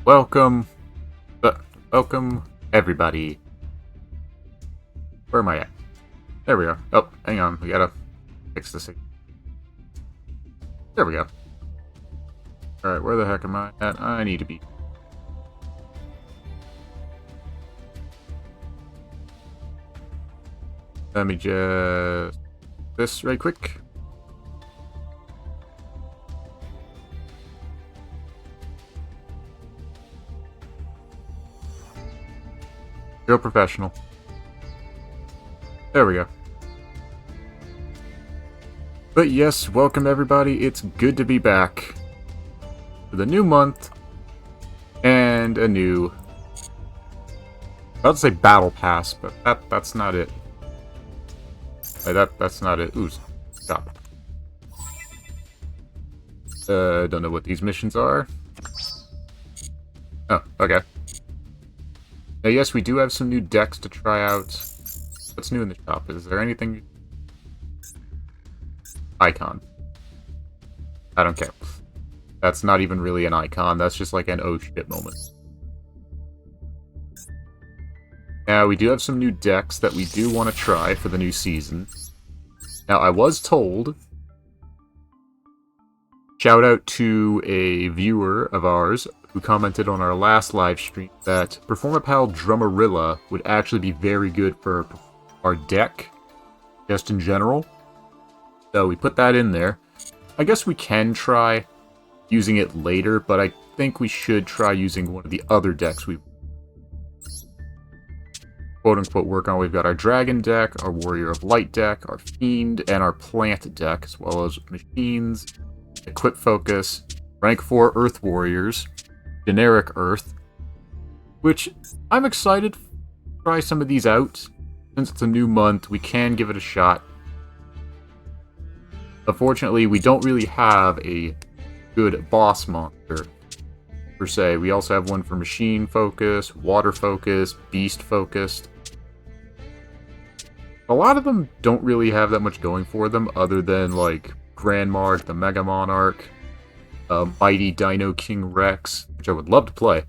Welcome, welcome everybody. Where am I at? There we go. Oh, hang on, we gotta fix this. There we go. Alright, where the heck am I at? I need to be. Let me just... this right quick. Real professional. There we go. But yes, welcome everybody. It's good to be back with a new month and a new... I was about to say battle pass, but that's not it. That's not it. Ooh, stop. Don't know what these missions are. Oh, okay. Now, yes, we do have some new decks to try out. What's new in the shop? Is there anything... Icon. I don't care. That's not even really an icon. That's just like an oh shit moment. Now, we do have some new decks that we do want to try for the new season. Now, I was told... Shout out to a viewer of ours who commented on our last live stream that Performapal Drummerilla would actually be very good for our deck, just in general. So we put that in there. I guess we can try using it later, but I think we should try using one of the other decks we quote-unquote work on. We've got our Dragon deck, our Warrior of Light deck, our Fiend, and our Plant deck, as well as Machines, Equip Focus, Rank 4 Earth Warriors, Generic Earth, which I'm excited to try some of these out. Since it's a new month, we can give it a shot. Unfortunately, we don't really have a good boss monster, per se. We also have one for Machine Focus, Water Focus, Beast Focused. A lot of them don't really have that much going for them, other than, like, Grand Mark, the Mega Monarch, Mighty Dino King Rex, which I would love to play.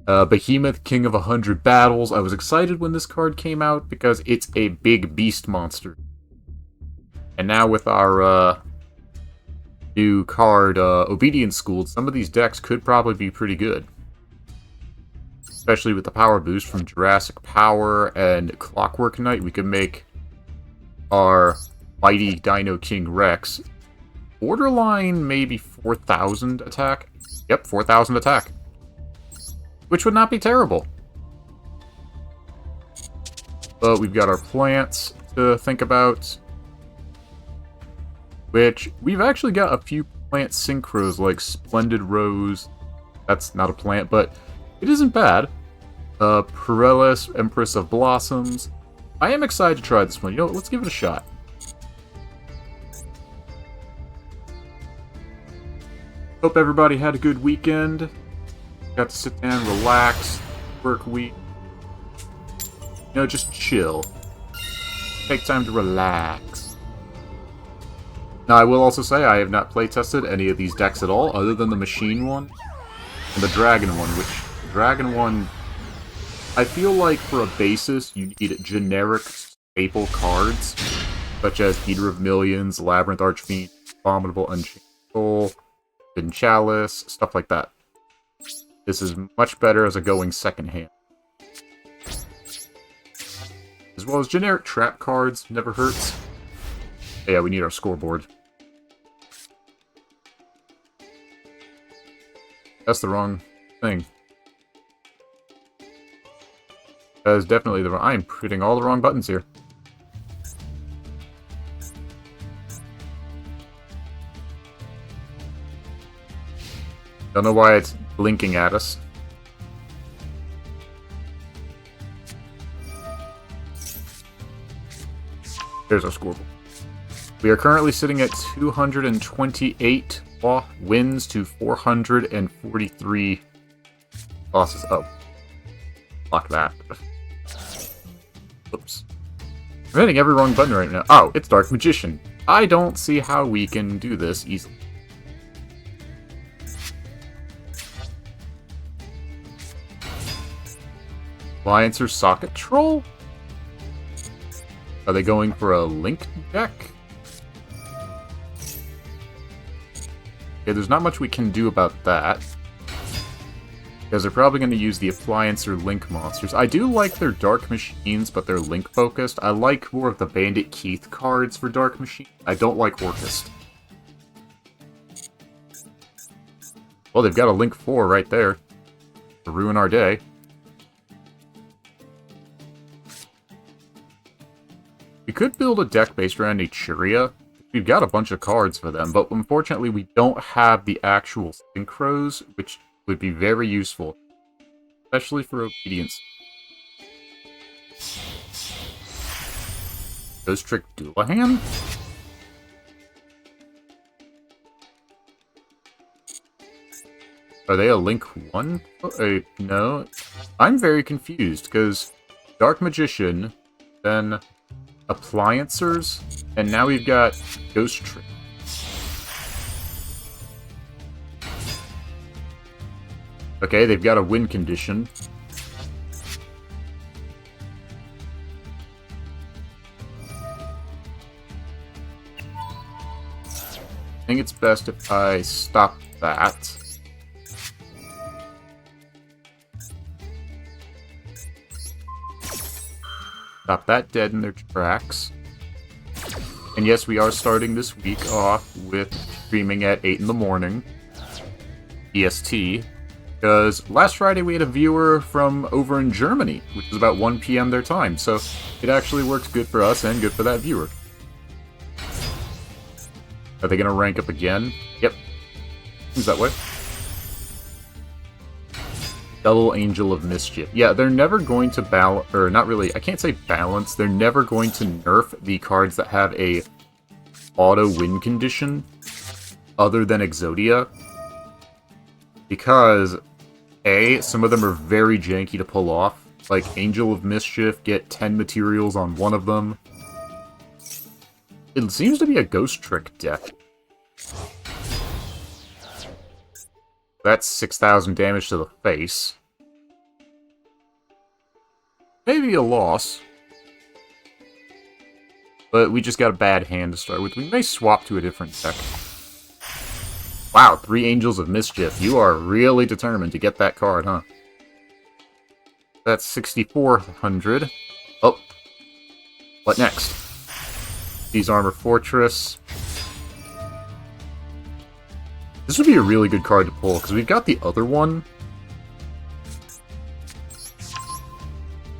Behemoth, King of 100 Battles. I was excited when this card came out because it's a big beast monster. And now with our new card, Obedience Schooled, some of these decks could probably be pretty good. Especially with the power boost from Jurassic Power and Clockwork Knight, we could make our Mighty Dino King Rex borderline maybe 4,000 attack. Yep, 4,000 attack. Which would not be terrible. But we've got our plants to think about. Which, we've actually got a few plant synchros like Splendid Rose. That's not a plant, but it isn't bad. Perilous, Empress of Blossoms. I am excited to try this one. You know what, let's give it a shot. Hope everybody had a good weekend. Got to sit down, relax, work week. You know, just chill. Take time to relax. Now, I will also say I have not playtested any of these decks at all, other than the Machine one and the Dragon one, which the Dragon one, I feel like for a basis, you need generic staple cards, such as Eater of Millions, Labyrinth Archfiend, Abominable Unchained Soul, Chalice, stuff like that. This is much better as a going second hand. As well as generic trap cards, never hurts. Yeah, we need our scoreboard. That's the wrong thing. That is definitely the wrong... I'm hitting all the wrong buttons here. Don't know why it's blinking at us. There's our scoreboard. We are currently sitting at 228 wins to 443 losses. Oh. Lock that. Oops. I'm hitting every wrong button right now. Oh, it's Dark Magician. I don't see how we can do this easily. Appliancer Socket Troll? Are they going for a Link deck? Okay, there's not much we can do about that. Because they're probably going to use the Appliancer Link monsters. I do like their Dark Machines, but they're Link-focused. I like more of the Bandit Keith cards for Dark Machine. I don't like Orchist. Well, they've got a Link 4 right there. To ruin our day. We could build a deck based around Echuria. We've got a bunch of cards for them, but unfortunately we don't have the actual Synchros, which would be very useful. Especially for Obedience. Ghost Trick Duelahan? Are they a Link 1? No. I'm very confused, because Dark Magician, then Appliancers, and now we've got Ghost Trick. Okay, they've got a win condition. I think it's best if I stop that. Stop that dead in their tracks. And yes, we are starting this week off with streaming at 8 in the morning. EST. Because last Friday we had a viewer from over in Germany, which is about 1 PM their time, so it actually works good for us and good for that viewer. Are they going to rank up again? Yep. Seems that way. Double Angel of Mischief. Yeah, they're never going to balance, or not really, I can't say balance, they're never going to nerf the cards that have a auto-win condition other than Exodia. Because, A, some of them are very janky to pull off. Like, Angel of Mischief, get 10 materials on one of them. It seems to be a Ghost Trick deck. That's 6,000 damage to the face. Maybe a loss. But we just got a bad hand to start with. We may swap to a different deck. Wow, 3 Angels of Mischief. You are really determined to get that card, huh? That's 6,400. Oh. What next? These Armor Fortress. This would be a really good card to pull, because we've got the other one.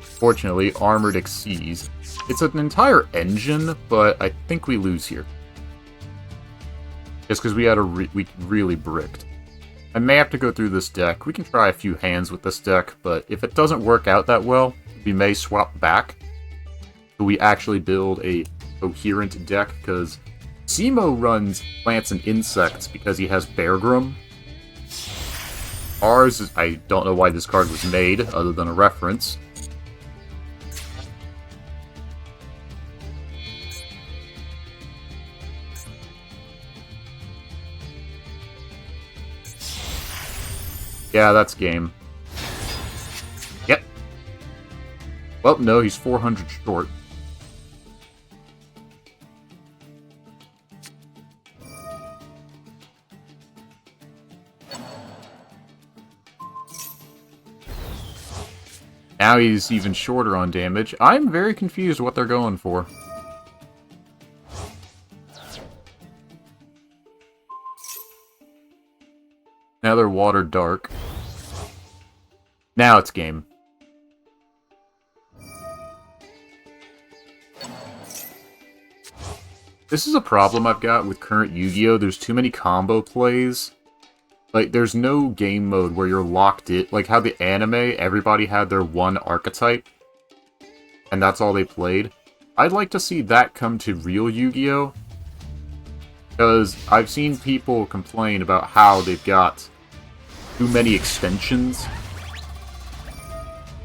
Fortunately, Armored Exceeds. It's an entire engine, but I think we lose here. Just because we really bricked. I may have to go through this deck. We can try a few hands with this deck, but if it doesn't work out that well, we may swap back. So we actually build a coherent deck, because Simo runs plants and insects because he has Beargrim. Ours is, I don't know why this card was made, other than a reference. Yeah, that's game. Yep. Well, no, he's 400 short. Now he's even shorter on damage. I'm very confused what they're going for. Now they're Water Dark. Now it's game. This is a problem I've got with current Yu-Gi-Oh! There's too many combo plays. Like, there's no game mode where you're locked in. Like, how the anime, everybody had their one archetype. And that's all they played. I'd like to see that come to real Yu-Gi-Oh! Because I've seen people complain about how they've got too many extensions.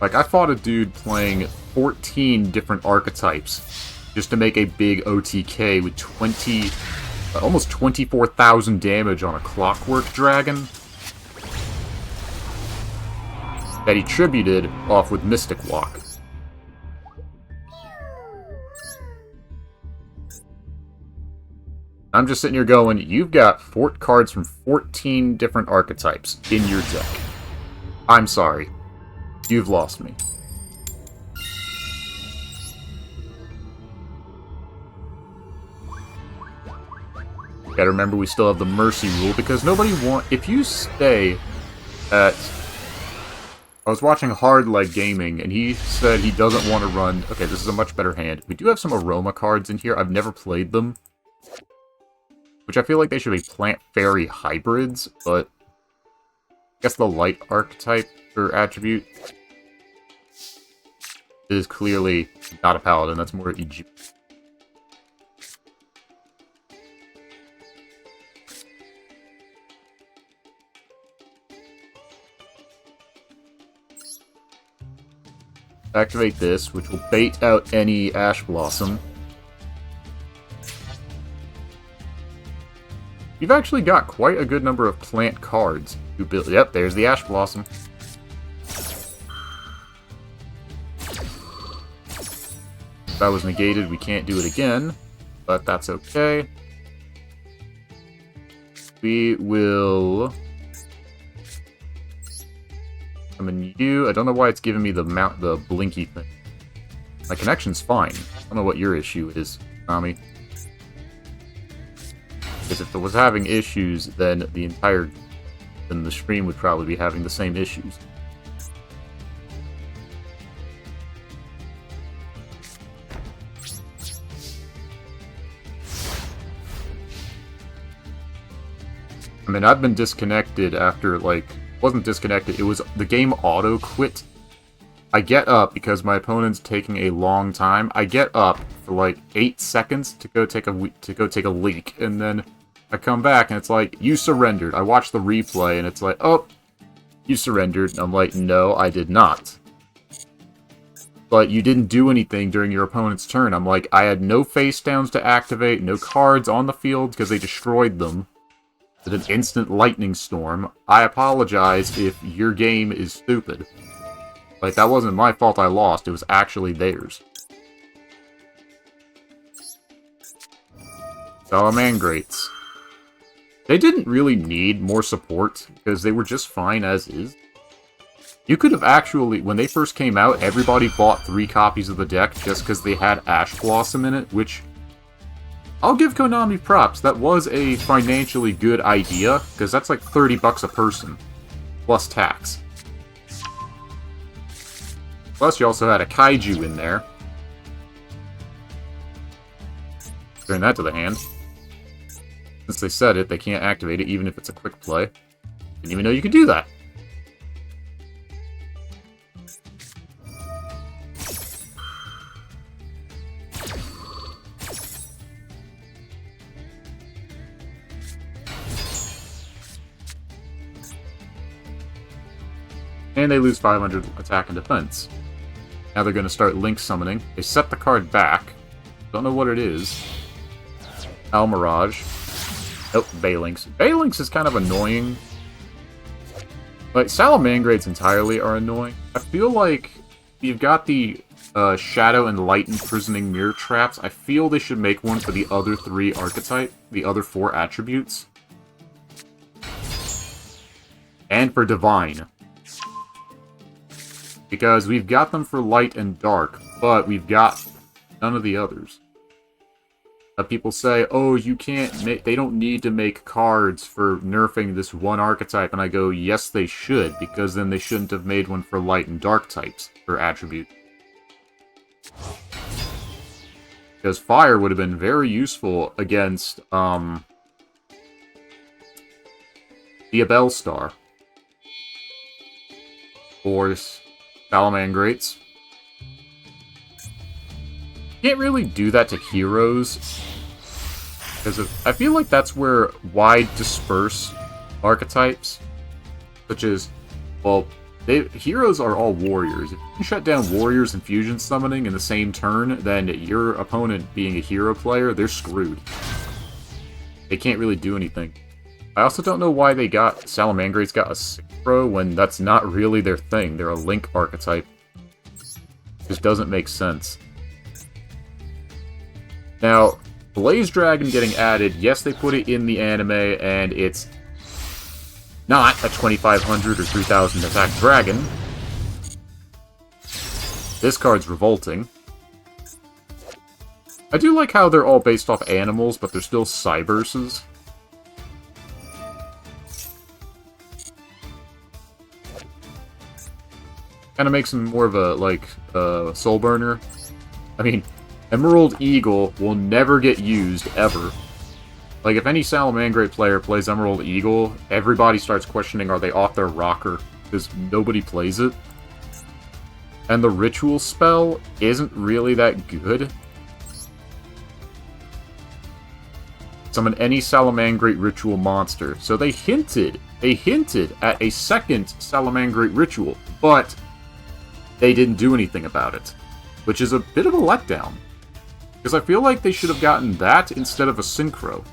Like, I fought a dude playing 14 different archetypes just to make a big OTK with almost 24,000 damage on a Clockwork Dragon. that he tributed off with Mystic Walk. I'm just sitting here going, you've got cards from 14 different archetypes in your deck. I'm sorry. You've lost me. Gotta remember we still have the Mercy rule, because nobody if you stay at... I was watching Hard Leg Gaming, and he said he doesn't want to run... Okay, this is a much better hand. We do have some Aroma cards in here. I've never played them. Which I feel like they should be Plant Fairy hybrids, but... I guess the Light archetype, or attribute, is clearly not a Paladin. That's more Egypt. Activate this, which will bait out any Ash Blossom. You've actually got quite a good number of plant cards. Yep, there's the Ash Blossom. If that was negated, we can't do it again, but that's okay. We will... summon you. I don't know why it's giving me the blinky thing. My connection's fine. I don't know what your issue is, Tommy. Because if it was having issues, then the stream would probably be having the same issues. I mean, I've been disconnected after, like... wasn't disconnected, it was the game auto quit. I get up because my opponent's taking a long time. I get up for like 8 seconds to go take a leak, and then I come back and it's like, you surrendered. I watch the replay and it's like, oh, you surrendered. And I'm like, no, I did not. But you didn't do anything during your opponent's turn. I'm like, I had no face downs to activate, no cards on the field because they destroyed them. Did an instant lightning storm. I apologize if your game is stupid. Like, that wasn't my fault I lost, it was actually theirs. Salamangrates. They didn't really need more support, because they were just fine as is. You could have actually, when they first came out, everybody bought 3 copies of the deck just because they had Ash Blossom in it, which... I'll give Konami props, that was a financially good idea, because that's like $30 a person, plus tax. Plus you also had a Kaiju in there. Turn that to the hand. Since they said it, they can't activate it even if it's a quick play. Didn't even know you could do that. And they lose 500 attack and defense. Now they're going to start Link summoning. They set the card back. Don't know what it is. Almirage. Nope, Balinx. Balinx is kind of annoying. Like, Salamangrates entirely are annoying. I feel like you've got the Shadow and Light Imprisoning Mirror Traps. I feel they should make one for the other 3 archetype, the other 4 attributes. And for Divine. Because we've got them for Light and Dark, but we've got none of the others. People say, oh, you can't make... They don't need to make cards for nerfing this one archetype, and I go, yes, they should, because then they shouldn't have made one for Light and Dark types, for attribute. Because Fire would have been very useful against, the Abel Star. Or Salamangrates. Can't really do that to heroes, because I feel like that's where wide disperse archetypes, such as, well, heroes are all warriors. If you shut down warriors and fusion summoning in the same turn, then your opponent being a hero player, they're screwed. They can't really do anything. I also don't know why they got Salamangrates got a Synchro when that's not really their thing. They're a Link archetype. Just doesn't make sense. Now, Blaze Dragon getting added, yes, they put it in the anime, and it's not a 2500 or 3000 attack dragon. This card's revolting. I do like how they're all based off animals, but they're still Cyberses. Kind of makes him more of a, like, soul burner. I mean, Emerald Eagle will never get used, ever. Like, if any Salamangrate player plays Emerald Eagle, everybody starts questioning, are they off their rocker? Because nobody plays it. And the ritual spell isn't really that good. Summon any Salamangrate ritual monster. So they hinted at a second Salamangrate ritual, but they didn't do anything about it. Which is a bit of a letdown. Because I feel like they should have gotten that instead of a Synchro.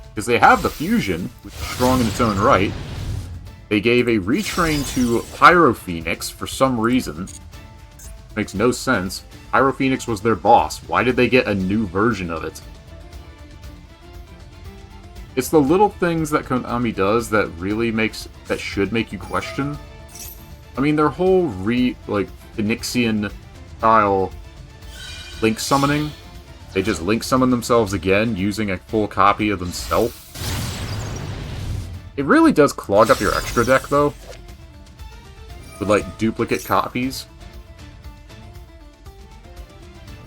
Because they have the fusion, which is strong in its own right. They gave a retrain to Pyro Phoenix for some reason. Makes no sense. Pyro Phoenix was their boss. Why did they get a new version of it? It's the little things that Konami does that really should make you question. I mean, their whole Phoenixian style Link summoning. They just Link summon themselves again using a full copy of themselves. It really does clog up your extra deck, though. With, like, duplicate copies.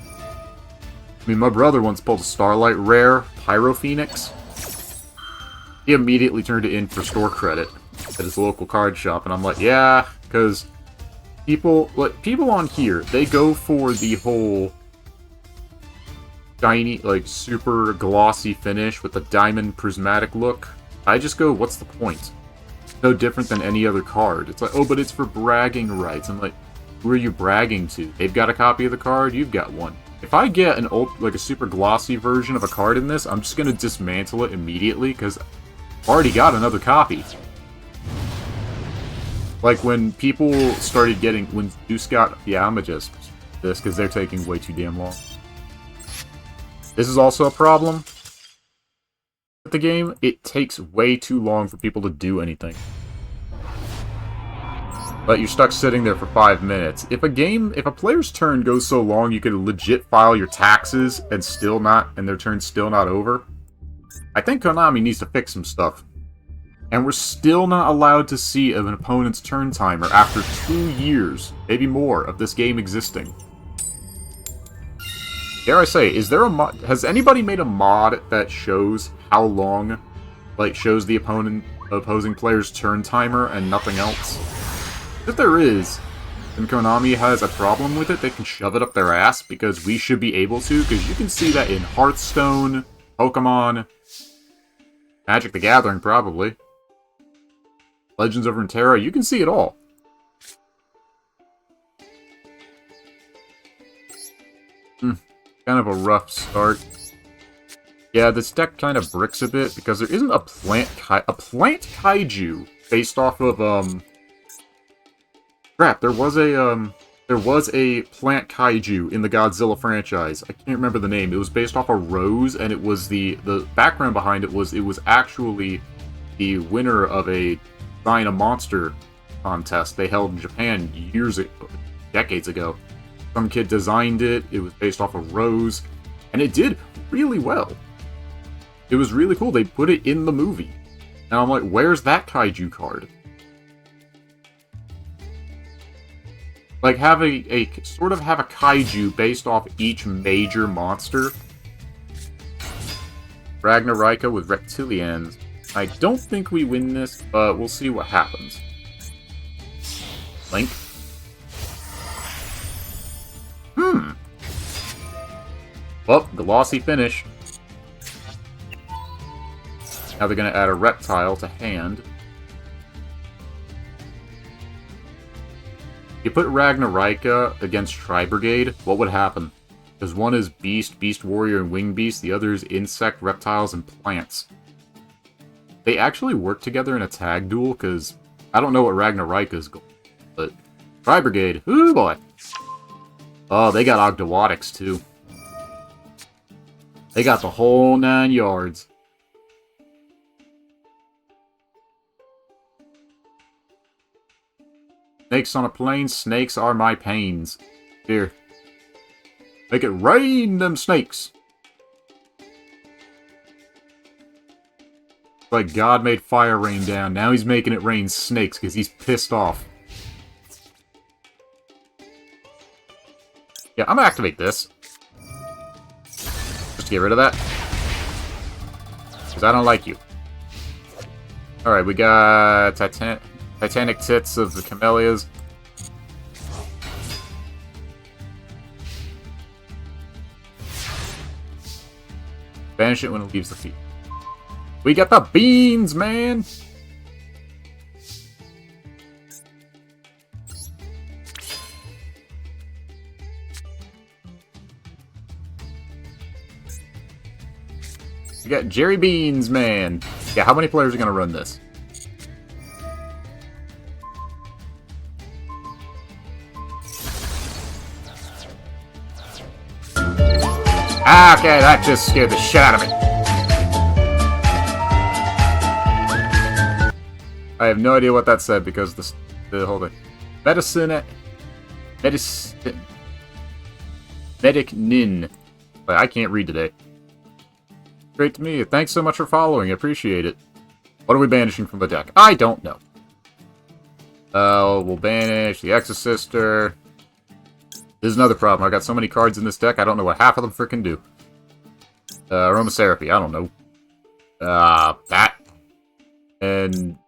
I mean, my brother once pulled a Starlight Rare Pyro Phoenix. He immediately turned it in for store credit at his local card shop, and I'm like, yeah, because people on here, they go for the whole shiny, like, super glossy finish with the diamond prismatic look. I just go, what's the point? No different than any other card. It's like, oh, but it's for bragging rights. I'm like, who are you bragging to? They've got a copy of the card, you've got one. If I get an a super glossy version of a card in this, I'm just gonna dismantle it immediately, because I've already got another copy. Like, when people started getting... When Deuce got Yamagist this, because they're taking way too damn long. This is also a problem with the game. It takes way too long for people to do anything. But you're stuck sitting there for 5 minutes. If a player's turn goes so long, you could legit file your taxes and their turn's still not over. I think Konami needs to fix some stuff. And we're still not allowed to see an opponent's turn timer after 2 years, maybe more, of this game existing. Dare I say, is there a mod? Has anybody made a mod that shows how long, like, shows the opposing player's turn timer and nothing else? If there is, and Konami has a problem with it, they can shove it up their ass, because we should be able to, because you can see that in Hearthstone, Pokemon, Magic the Gathering, probably. Legends of Runeterra, you can see it all. Kind of a rough start. Yeah, this deck kind of bricks a bit, because there isn't a plant kaiju based off of, crap, there was a plant kaiju in the Godzilla franchise. I can't remember the name. It was based off a rose, and it was the background behind it was actually the winner of a Design a Monster contest they held in Japan decades ago. Some kid designed it, it was based off a rose, and it did really well. It was really cool, they put it in the movie. And I'm like, where's that kaiju card? Like, have a kaiju based off each major monster. Ragnarika with Reptilians. I don't think we win this, but we'll see what happens. Link. Well, glossy finish. Now they're going to add a reptile to hand. You put Ragnarika against Tri-Brigade, what would happen? Because one is Beast, Beast Warrior, and Wing Beast. The other is Insect, Reptiles, and Plants. they actually work together in a tag duel, because I don't know what Ragnarika's goal is, but Tri Brigade, ooh boy. Oh, they got Ogdoadics too. They got the whole 9 yards. Snakes on a plane, snakes are my pains. Here. Make it rain them snakes. Like God made fire rain down. Now he's making it rain snakes because he's pissed off. Yeah, I'm gonna activate this. Just to get rid of that. Because I don't like you. Alright, we got Titanic Tits of the Camellias. Banish it when it leaves the field. We got the beans, man! We got Jerry Beans, man! Yeah, how many players are gonna run this? Okay, that just scared the shit out of me. I have no idea what that said because the whole thing. Medic Nin. I can't read today. Great to meet you. Thanks so much for following. I appreciate it. What are we banishing from the deck? I don't know. We'll banish the Exorcister. This is another problem. I got so many cards in this deck, I don't know what half of them frickin' do. Aromatherapy, I don't know. That. And...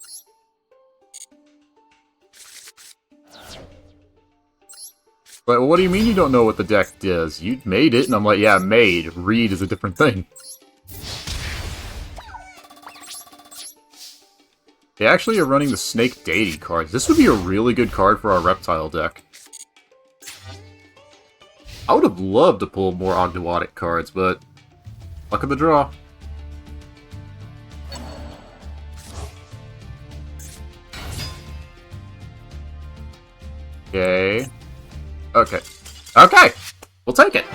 But what do you mean you don't know what the deck does? You made it, and I'm like, yeah, made. Read is a different thing. They actually are running the Snake Deity cards. This would be a really good card for our Reptile deck. I would have loved to pull more Ogdoadic cards, but luck of the draw. Okay. Okay. Okay! We'll take it!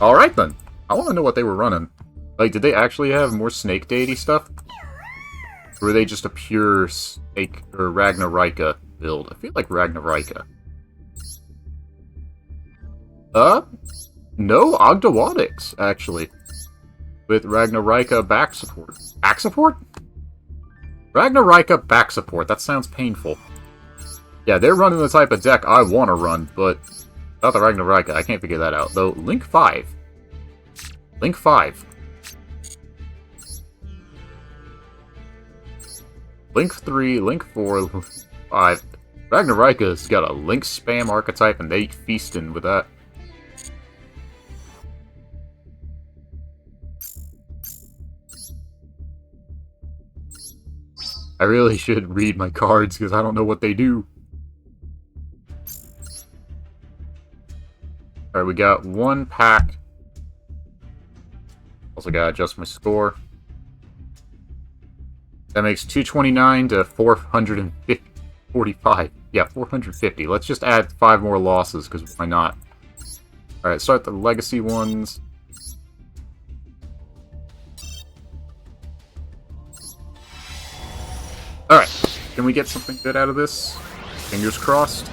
Alright then. I want to know what they were running. Like, did they actually have more Snake Deity stuff? Or were they just a pure Snake or Ragnarika build? I feel like Ragnarika. No Ogdoadics, actually. With Ragnarika back support. Back support? Ragnarika back support, that sounds painful. Yeah, they're running the type of deck I want to run, but without the Ragnarika, I can't figure that out. Though, Link 5. Link 5. Link 3, Link 4, 5. Ragnarika's got a Link spam archetype, and they feasting with that. I really should read my cards, because I don't know what they do. Alright, we got one pack. Also gotta adjust my score. That makes 229 to 445. Yeah, 450. Let's just add 5 more losses, because why not? Alright, start the legacy ones. Alright, can we get something good out of this? Fingers crossed.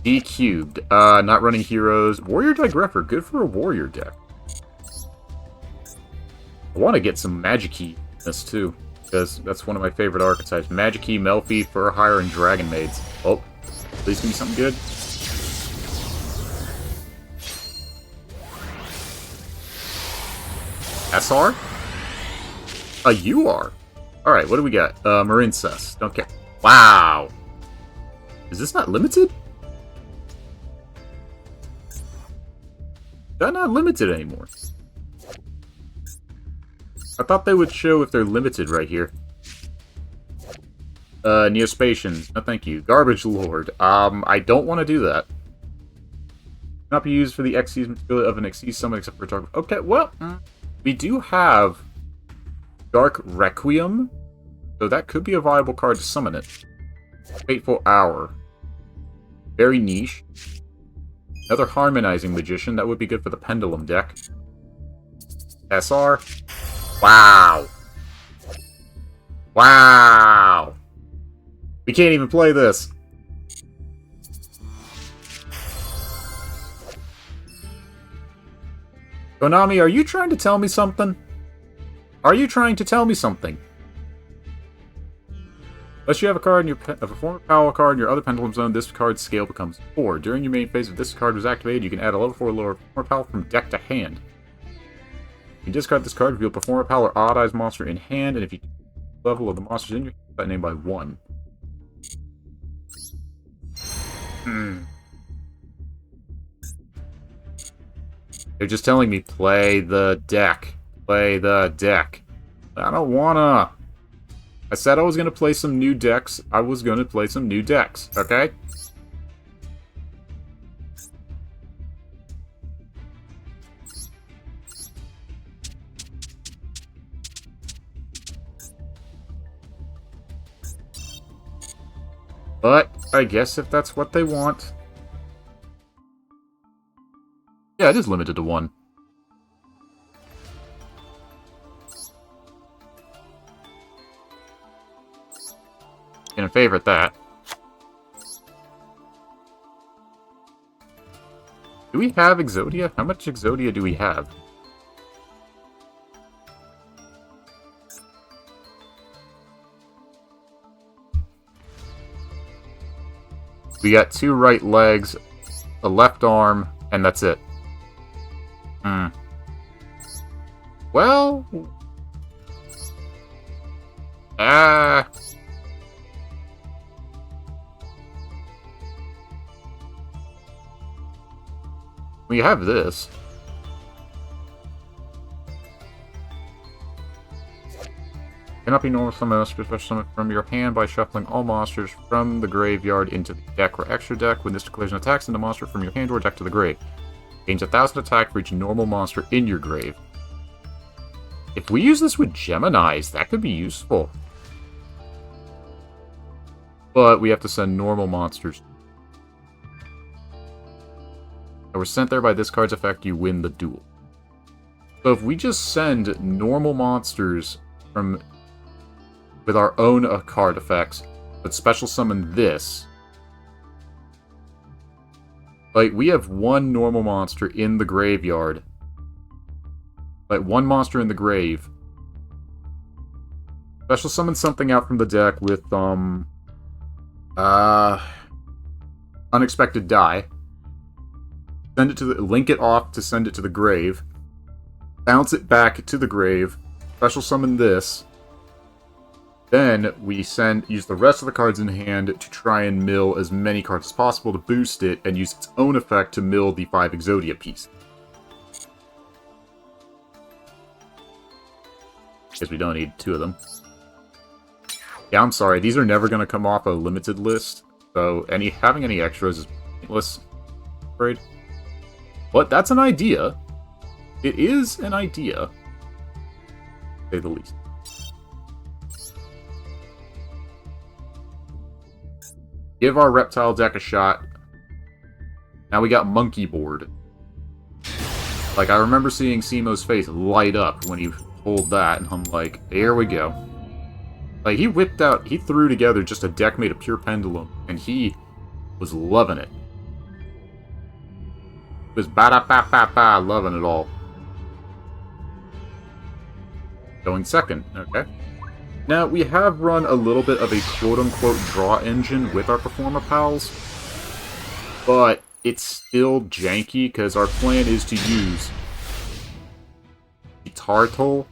D-cubed. Not running heroes. Warrior Digrepper, good for a warrior deck. I want to get some Magic-y in this too, because that's one of my favorite archetypes. Magic-y, Melfi, Furhire, and Dragon Maids. Oh, please give me something good. SR? You are. Alright, what do we got? Marincess. Don't care. Wow! Is this not limited? They're not limited anymore. I thought they would show if they're limited right here. Neospatian. No, thank you. Garbage Lord. I don't want to do that. Not be used for the Xyz material of an Xyz summon except for target. Okay, well, we do have Dark Requiem. So that could be a viable card to summon it. Fateful Hour. Very niche. Another Harmonizing Magician. That would be good for the Pendulum deck. SR. Wow. Wow. We can't even play this. Konami, are you trying to tell me something? Are you trying to tell me something? Unless you have a card in your a performer power card in your other Pendulum Zone, this card's scale becomes 4. During your main phase, if this card was activated, you can add a level 4 lower performer power from deck to hand. You can discard this card, reveal performer power or odd eyes monster in hand, and if you level of the monsters in your hand, that name by 1. They're just telling me, play the deck. Play the deck. I don't wanna. I said I was gonna play some new decks. I was gonna play some new decks, okay? But I guess if that's what they want. Yeah, it is limited to 1. Gonna favorite that. Do we have Exodia? How much Exodia do we have? We got 2 right legs, a left arm, and that's it. Well... we have this. Cannot be normal summon a special summon from your hand by shuffling all monsters from the graveyard into the deck or extra deck. When this declares an attack, send a monster from your hand or deck to the grave. Gains 1,000 attack for each normal monster in your grave. If we use this with Geminis, that could be useful. But we have to send normal monsters. And we're sent there by this card's effect, you win the duel. So if we just send normal monsters from with our own card effects, but special summon this. Like, we have 1 normal monster in the graveyard. Like, 1 monster in the grave. Special summon something out from the deck with, Unexpected Die. Send it to the... Link it off to send it to the grave. Bounce it back to the grave. Special summon this. Then we use the rest of the cards in hand to try and mill as many cards as possible to boost it, and use its own effect to mill the 5 Exodia piece. Because we don't need 2 of them. Yeah, I'm sorry, these are never going to come off a limited list, so having any extras is pointless, I'm afraid. But that's an idea. It is an idea, to say the least. Give our reptile deck a shot. Now we got Monkey Board. Like, I remember seeing Simo's face light up when he pulled that, and I'm like, here we go. Like, he threw together just a deck made of pure Pendulum, and he was loving it. He was ba-da-ba-ba-ba, loving it all. Going second, okay. Now, we have run a little bit of a quote-unquote draw engine with our Performer Pals, but it's still janky, because our plan is to use Guitartle,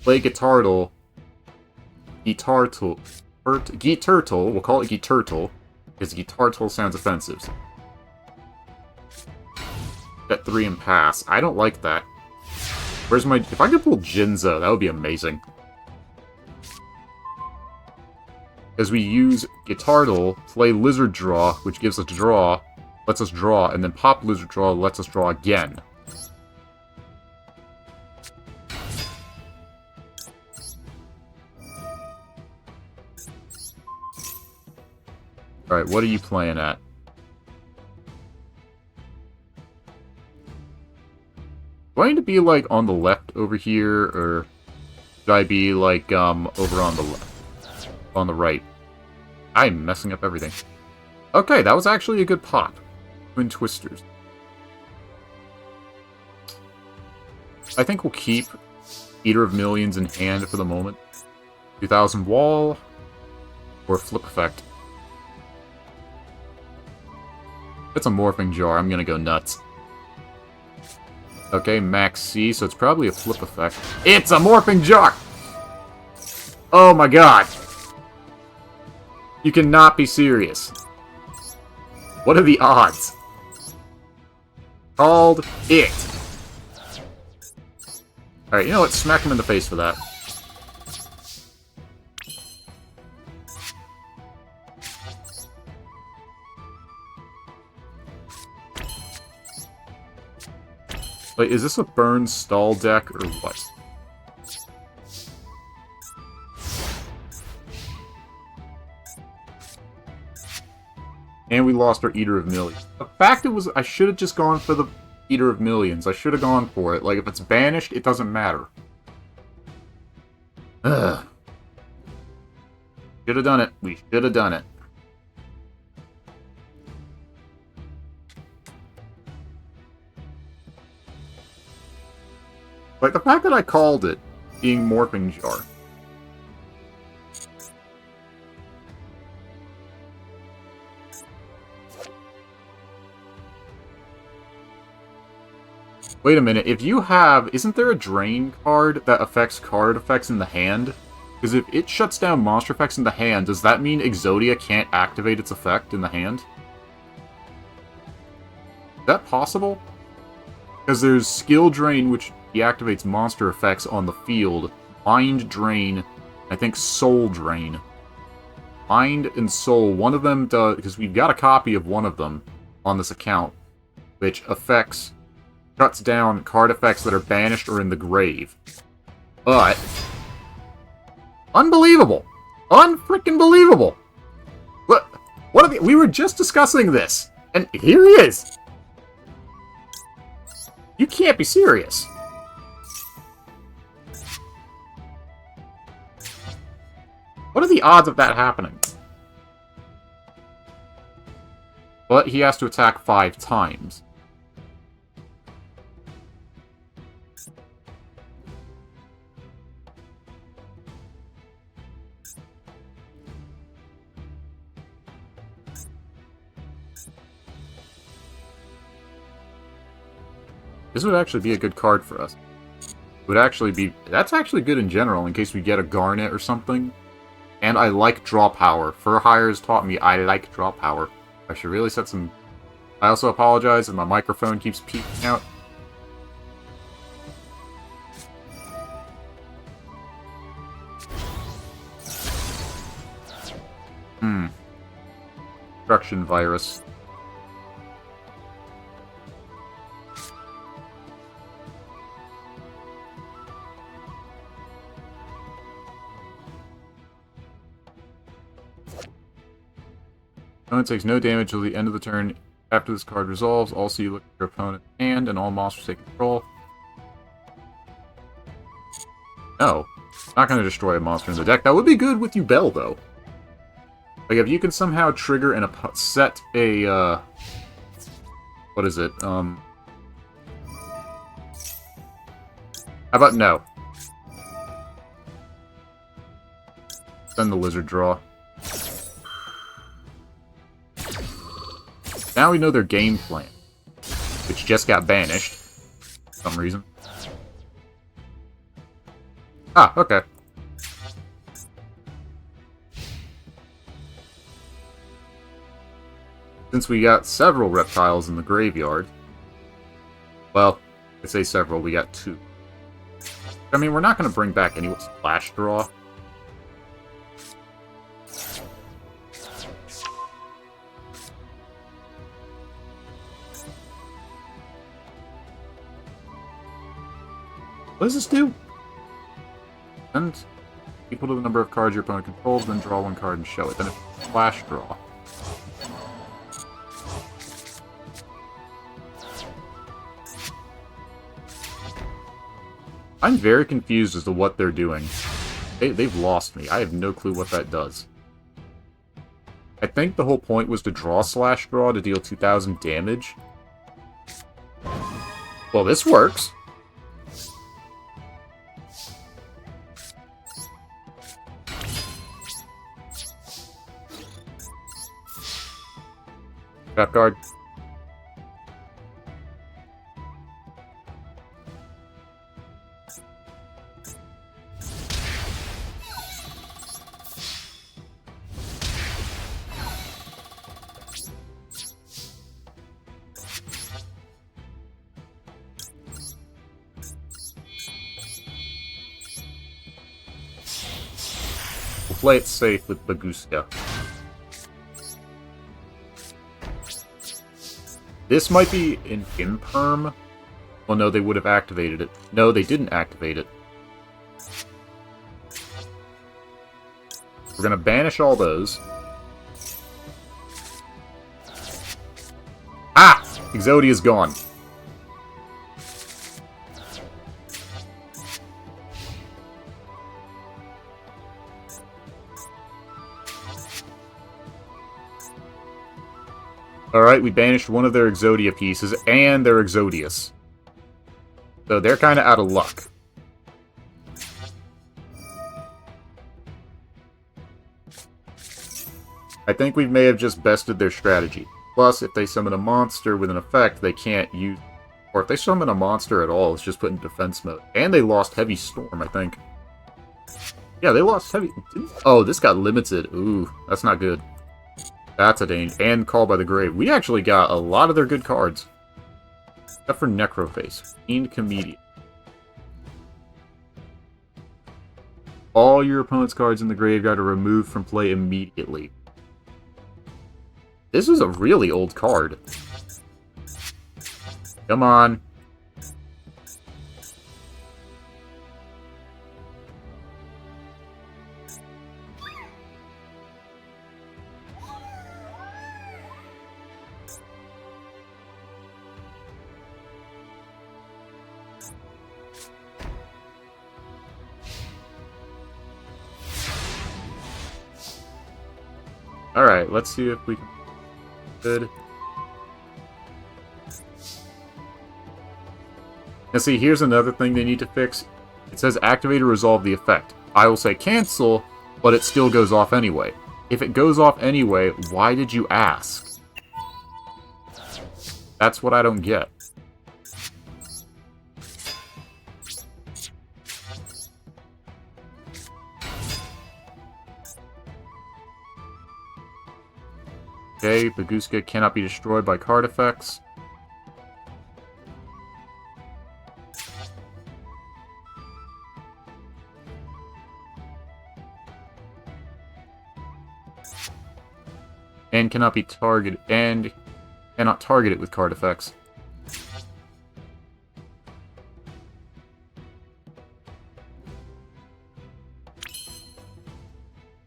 play Guitartle, Guitartle, we'll call it Guitartle, because Guitartle sounds offensive. Get 3 and pass. I don't like that. Where's my... If I could pull Jinzo, that would be amazing. Because we use Guitartle, play Lizard Draw, which gives us draw, lets us draw, and then pop Lizard Draw, lets us draw again. Alright, what are you playing at? Do I need to be, like, on the left over here, or should I be, like, over on the left? On the right? I'm messing up everything. Okay, that was actually a good pop. Twin Twisters. I think we'll keep Eater of Millions in hand for the moment. 2000 wall, or flip effect. It's a morphing jar, I'm gonna go nuts. Okay, max C, so it's probably a flip effect. It's a morphing jar! Oh my god! You cannot be serious. What are the odds? Called it. Alright, you know what? Smack him in the face for that. Wait, is this a burn stall deck, or what? And we lost our Eater of Millions. The fact it was, I should have just gone for the Eater of Millions. I should have gone for it. Like, if it's banished, it doesn't matter. Ugh. Should have done it. We should have done it. Like, the fact that I called it being Morphing Jar. Wait a minute, if you have... Isn't there a Drain card that affects card effects in the hand? Because if it shuts down monster effects in the hand, does that mean Exodia can't activate its effect in the hand? Is that possible? Because there's Skill Drain, which deactivates monster effects on the field. Mind Drain, I think Soul Drain. Mind and Soul, one of them does... Because we've got a copy of one of them on this account, which affects... Cuts down card effects that are banished or in the grave. But... Unbelievable! Unfreaking believable! What are the... We were just discussing this, and here he is! You can't be serious. What are the odds of that happening? But he has to attack 5 times. This would actually be a good card for us. It would actually be... That's actually good in general, in case we get a Garnet or something. And I like draw power. Fur Hire has taught me I like draw power. I should really set some... I also apologize if my microphone keeps peeking out. Destruction Virus. Opponent takes no damage until the end of the turn. After this card resolves, also you look at your opponent's hand and all monsters take control. No. Not going to destroy a monster in the deck. That would be good with Duel, though. Like, if you can somehow trigger and set a, what is it? How about no? Send the Lizard draw. Now we know their game plan, which just got banished for some reason. Ah, okay. Since we got several reptiles in the graveyard, well, I say several, we got 2. I mean, we're not going to bring back any Splash Draw. What does this do? Send equal to the number of cards your opponent controls, then draw 1 card and show it. Then it's Flash Draw. I'm very confused as to what they're doing. They've lost me. I have no clue what that does. I think the whole point was to draw/draw to deal 2,000 damage. Well, this works. Trap guard. We'll play it safe with Baguska. This might be an imperm. Well, no, they would have activated it. No, they didn't activate it. We're gonna banish all those. Ah! Exodia's gone. Alright, we banished one of their Exodia pieces, and their Exodius. So they're kind of out of luck. I think we may have just bested their strategy. Plus, if they summon a monster with an effect, they can't use... Or if they summon a monster at all, it's just put in defense mode. And they lost Heavy Storm, I think. Yeah, they lost Heavy... Oh, this got limited. Ooh, that's not good. That's a danger. And Call by the Grave. We actually got a lot of their good cards. Except for Necroface. Fiend Comedian. All your opponent's cards in the graveyard are removed from play immediately. This is a really old card. Come on. Alright, let's see if we can... Good. Now see, here's another thing they need to fix. It says activate or resolve the effect. I will say cancel, but it still goes off anyway. If it goes off anyway, why did you ask? That's what I don't get. Okay, Baguska cannot be destroyed by card effects. And cannot be targeted, and cannot target it with card effects.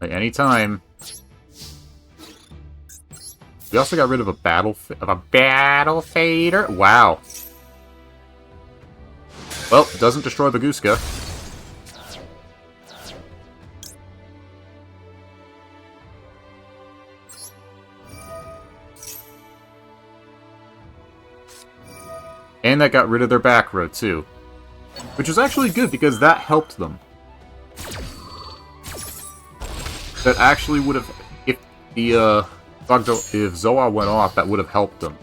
Like anytime. We also got rid of a battle fader. Wow. Well, it doesn't destroy Baguska. And that got rid of their back row, too. Which is actually good, because that helped them. That actually would have... If the, if Zoa went off, that would have helped them.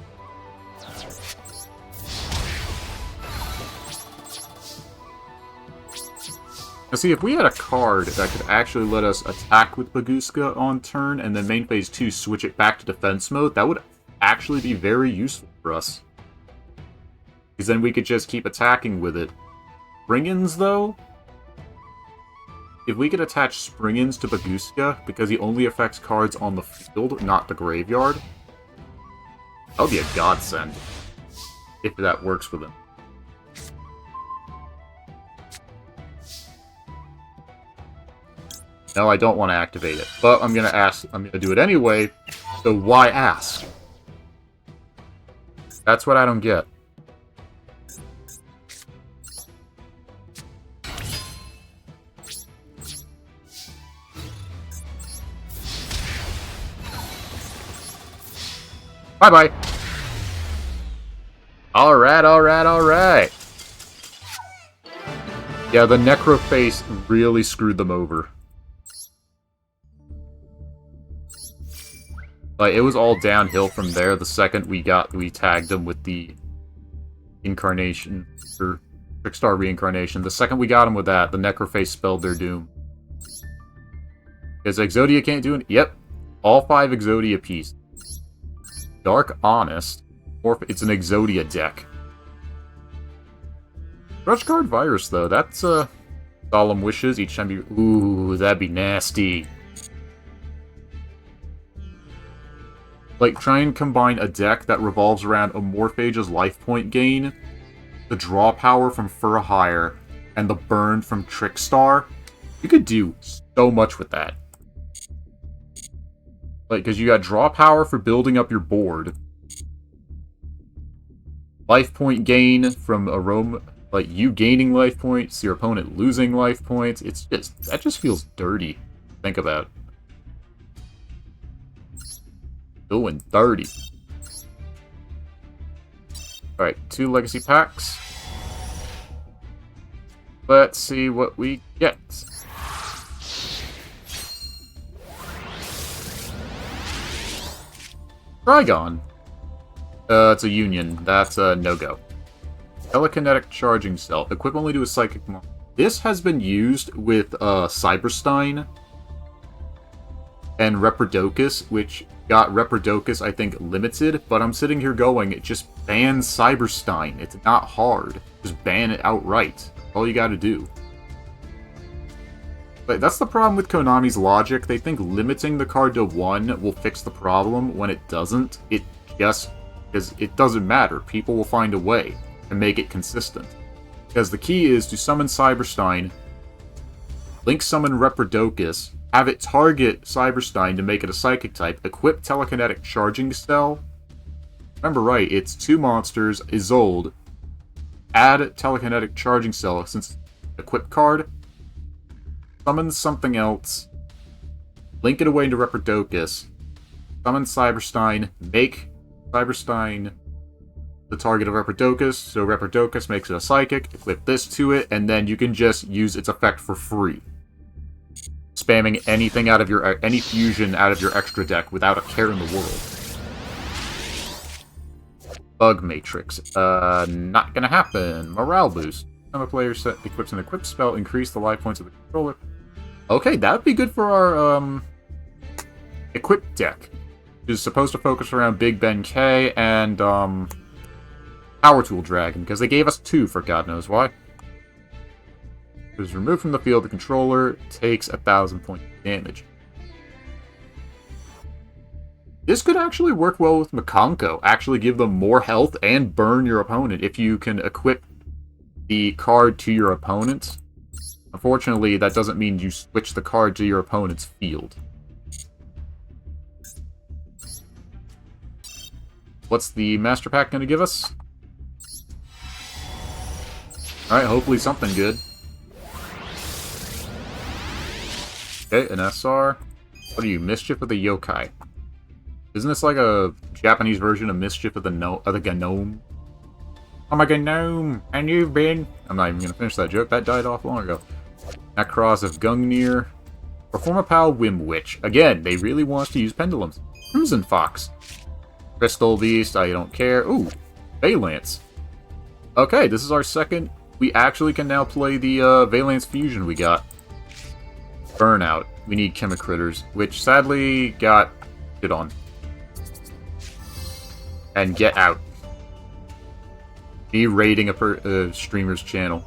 Now see, if we had a card that could actually let us attack with Baguska on turn, and then main phase 2 switch it back to defense mode, that would actually be very useful for us. Because then we could just keep attacking with it. Spring-ins, though? If we could attach Spring-ins to Baguska, because he only affects cards on the field, not the graveyard, that would be a godsend. If that works with him. No, I don't want to activate it, but I'm gonna do it anyway, so why ask? That's what I don't get. Bye-bye. Alright, alright, alright. Yeah, the Necroface really screwed them over. Like, it was all downhill from there the second we tagged them with the incarnation, or Trickstar reincarnation. The second we got him with that, the Necroface spelled their doom. Because Exodia can't do it? Yep. All 5 Exodia pieces. Dark Honest. Or it's an Exodia deck. Rush Card Virus, though. That's, Solemn Wishes. Each time you... Ooh, that'd be nasty. Like, try and combine a deck that revolves around a Morphage's life point gain, the draw power from Furhire, and the burn from Trickstar. You could do so much with that. Like, because you got draw power for building up your board, life point gain from Aroma, like you gaining life points, your opponent losing life points. It's just, that just feels dirty. Think about it. Doing 30. Alright, 2 legacy packs. Let's see what we get. Trigon. It's a union. That's a no-go. Telekinetic charging cell. Equip only to a psychic monster. This has been used with Cyberstein and Reprodocus, which got Reprodocus, I think, limited, but I'm sitting here going, just ban Cyberstein. It's not hard. Just ban it outright. That's all you gotta do. But that's the problem with Konami's logic. They think limiting the card to 1 will fix the problem when it doesn't. It just, because it doesn't matter. People will find a way to make it consistent. Because the key is to summon Cyberstein, link summon Reprodocus, have it target Cyberstein to make it a Psychic type, equip Telekinetic Charging Cell. Remember right, it's 2 monsters, Isolde, add Telekinetic Charging Cell since it's an equip card, summon something else, link it away into Reprodocus, summon Cyberstein, make Cyberstein the target of Reprodocus, so Reprodocus makes it a Psychic, equip this to it, and then you can just use its effect for free. Spamming anything out of your, any fusion out of your extra deck without a care in the world. Bug Matrix. Not gonna happen. Morale boost. Time a player equips an equip spell, increase the life points of the controller. Okay, that would be good for our, equip deck. Which is supposed to focus around Big Ben K and, Power Tool Dragon, because they gave us 2 for God knows why. It was removed from the field, the controller takes 1,000 points of damage. This could actually work well with Makonko. Actually give them more health and burn your opponent if you can equip the card to your opponent. Unfortunately, that doesn't mean you switch the card to your opponent's field. What's the Master Pack going to give us? Alright, hopefully something good. Okay, an SR. What are you, Mischief of the Yokai? Isn't this like a Japanese version of Mischief of the Gnome? I'm a Gnome, and you've been... I'm not even going to finish that joke, that died off long ago. Necros of Gungnir. Performapal Wimwitch. Again, they really want us to use Pendulums. Crimson Fox. Crystal Beast, I don't care. Ooh, Valance. Okay, this is our second. We actually can now play the Valance Fusion we got. Burnout. We need Chemicritters, which sadly got shit on. And Get Out. Be raiding a streamer's channel.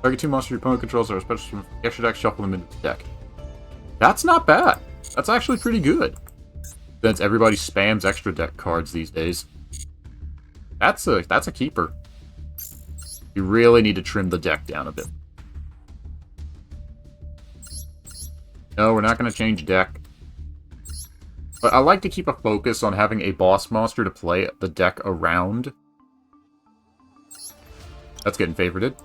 Target 2 monsters your opponent controls are special from extra deck, shuffle them into the deck. That's not bad. That's actually pretty good. Since everybody spams extra deck cards these days. That's a keeper. You really need to trim the deck down a bit. No, we're not going to change deck. But I like to keep a focus on having a boss monster to play the deck around. That's getting favorited.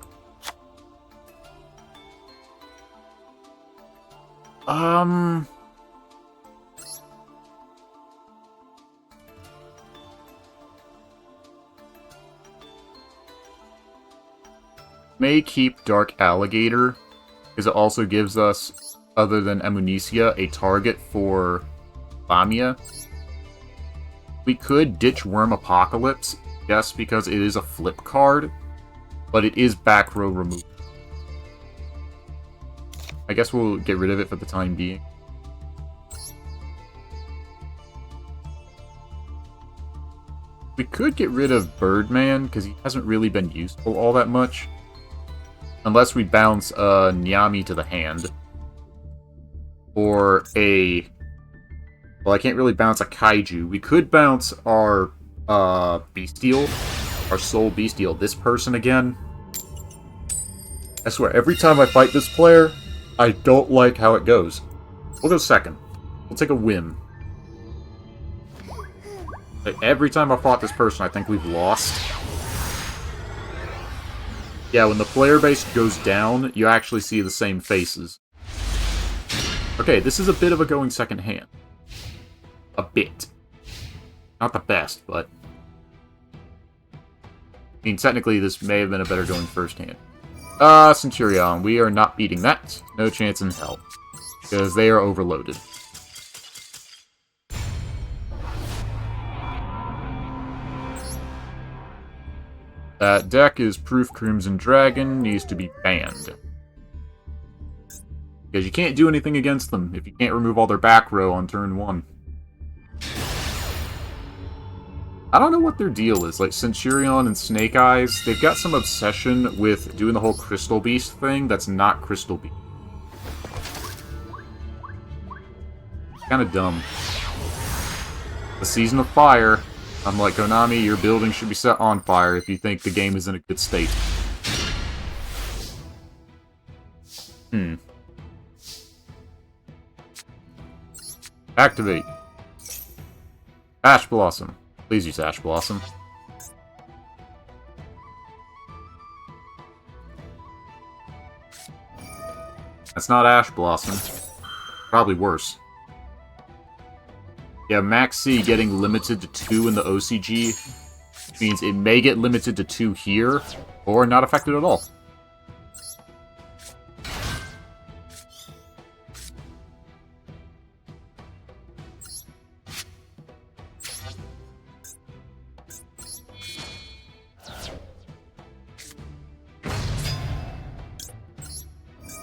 may keep Dark Alligator, because it also gives us, other than Amnesia, a target for Lamia. We could ditch Worm Apocalypse, yes, because it is a flip card, but it is back row removal. I guess we'll get rid of it for the time being. We could get rid of Birdman, because he hasn't really been useful all that much. Unless we bounce Nyami to the hand. Or a... Well, I can't really bounce a Kaiju. We could bounce our Bestial, our Soul Bestial, this person again. I swear, every time I fight this player, I don't like how it goes. We'll go second. We'll take a whim. Like, every time I fought this person, I think we've lost. Yeah, when the player base goes down, you actually see the same faces. Okay, this is a bit of a going second hand. A bit. Not the best, but... I mean, technically, this may have been a better going first hand. Centurion, we are not beating that. No chance in hell. Because they are overloaded. That deck is Proof Crimson Dragon, needs to be banned. Because you can't do anything against them if you can't remove all their back row on turn 1. I don't know what their deal is. Like, Centurion and Snake Eyes, they've got some obsession with doing the whole Crystal Beast thing that's not Crystal Beast. Kinda dumb. The Season of Fire. I'm like, Konami, your building should be set on fire if you think the game is in a good state. Activate. Ash Blossom. Please use Ash Blossom. That's not Ash Blossom. Probably worse. Yeah, Max C getting limited to 2 in the OCG means it may get limited to 2 here, or not affected at all.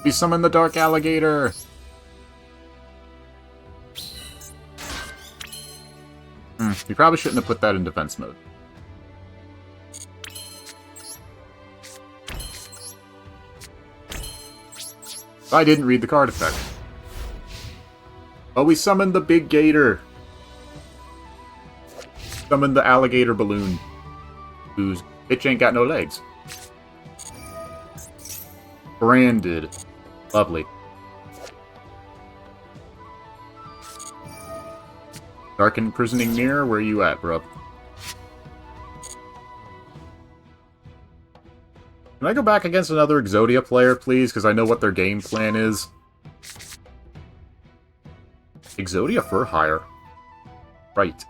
We summon the Dark Alligator! We probably shouldn't have put that in defense mode. I didn't read the card effect. Oh, we summoned the big gator! Summoned the alligator balloon, whose bitch ain't got no legs. Branded. Lovely. Dark Imprisoning Mirror, where you at, bro? Can I go back against another Exodia player, please? Because I know what their game plan is. Exodia for hire. Right.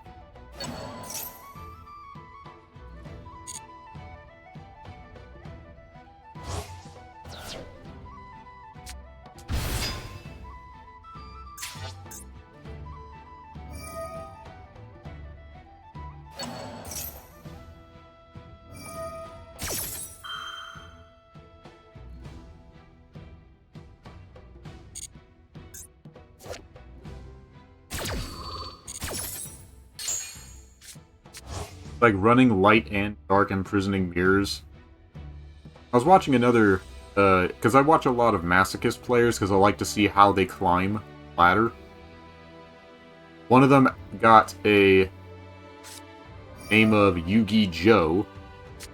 Like running light and dark imprisoning mirrors. I was watching another, because I watch a lot of Masochist players because I like to see how they climb ladder. One of them got a name of Yugi Joe,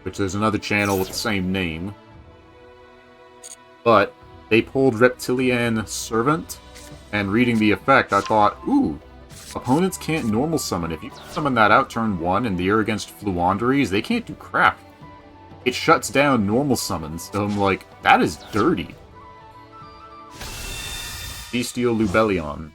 which is another channel with the same name. But they pulled Reptilian Servant, and reading the effect, I thought, ooh, opponents can't normal summon. If you summon that out turn 1 and you're against Fluanderies, they can't do crap. It shuts down normal summons, so I'm like, that is dirty. Bestial Lubellion.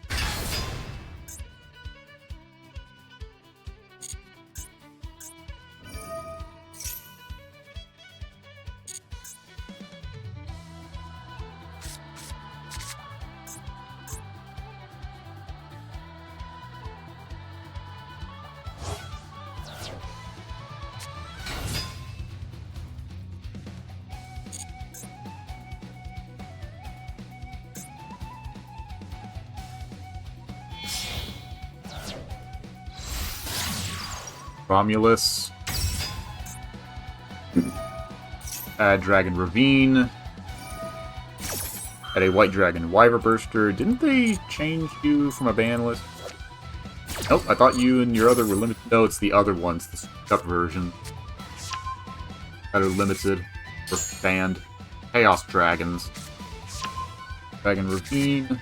Romulus. Add Dragon Ravine. Add a White Dragon Wyver Burster. Didn't they change you from a ban list? Nope, I thought you and your other were limited. No, it's the other ones, the up version. That are limited. Or banned. Chaos Dragons. Dragon Ravine.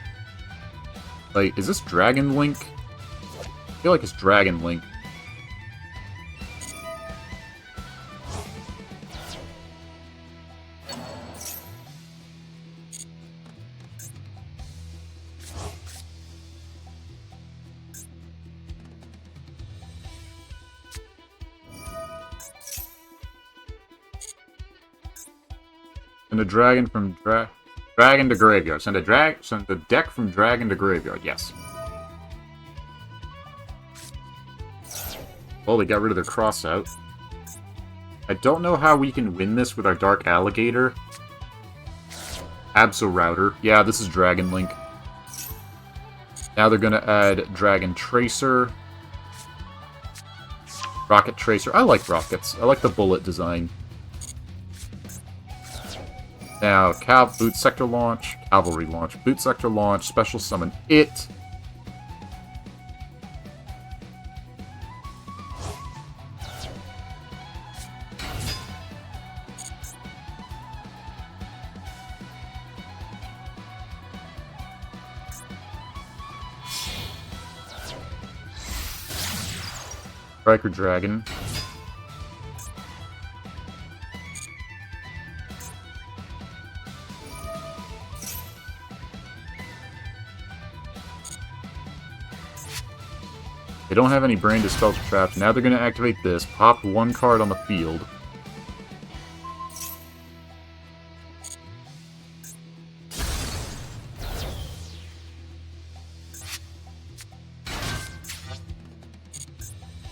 Like, is this Dragon Link? I feel like it's Dragon Link. Send a dragon from dragon to graveyard. Send a deck from dragon to graveyard. Yes. Well, they got rid of their cross out. I don't know how we can win this with our Dark Alligator. Abso Router. Yeah, this is Dragon Link. Now they're gonna add Dragon Tracer. Rocket Tracer. I like rockets. I like the bullet design. Now, Boot Sector Launch, Cavalry Launch, Boot Sector Launch, Special Summon it. Striker Dragon. They don't have any branded spells or traps. Now they're going to activate this. Pop one card on the field.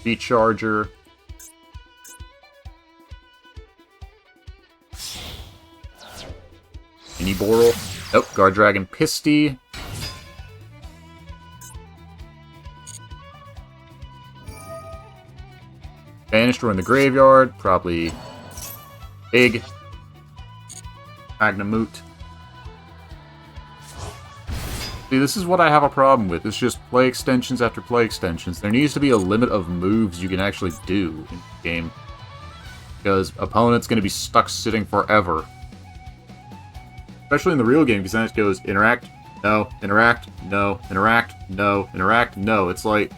Beat Charger. Mini Boral. Nope, Guard Dragon Pisty. Banished or in the graveyard, probably big. Magnamoot. See, this is what I have a problem with. It's just play extensions after play extensions. There needs to be a limit of moves you can actually do in the game. Because opponent's going to be stuck sitting forever. Especially in the real game, because then it goes interact, no, interact, no, interact, no, interact, no. It's like...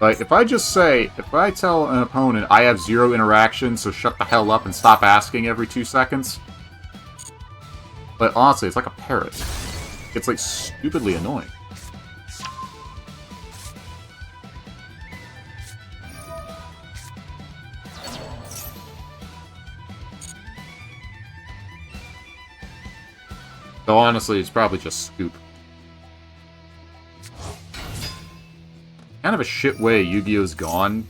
Like, if I tell an opponent I have 0 interaction, so shut the hell up and stop asking every 2 seconds. But honestly, it's like a parrot. It's like stupidly annoying. So honestly, it's probably just Scoop. Kind of a shit way Yu-Gi-Oh's gone.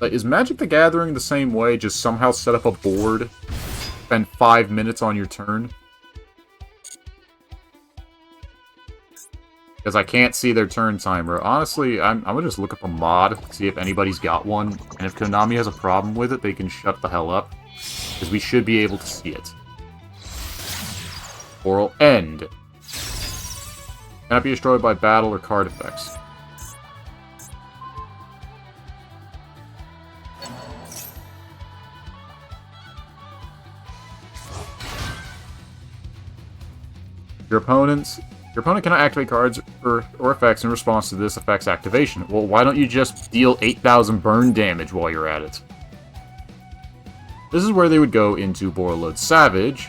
Like, is Magic the Gathering the same way? Just somehow set up a board, spend 5 minutes on your turn? Because I can't see their turn timer. Honestly, I'm gonna just look up a mod, see if anybody's got one, and if Konami has a problem with it, they can shut the hell up. Because we should be able to see it. Oral End. Cannot be destroyed by battle or card effects. Your opponent cannot activate cards or effects in response to this effect's activation. Well, why don't you just deal 8,000 burn damage while you're at it? This is where they would go into Borreload Savage,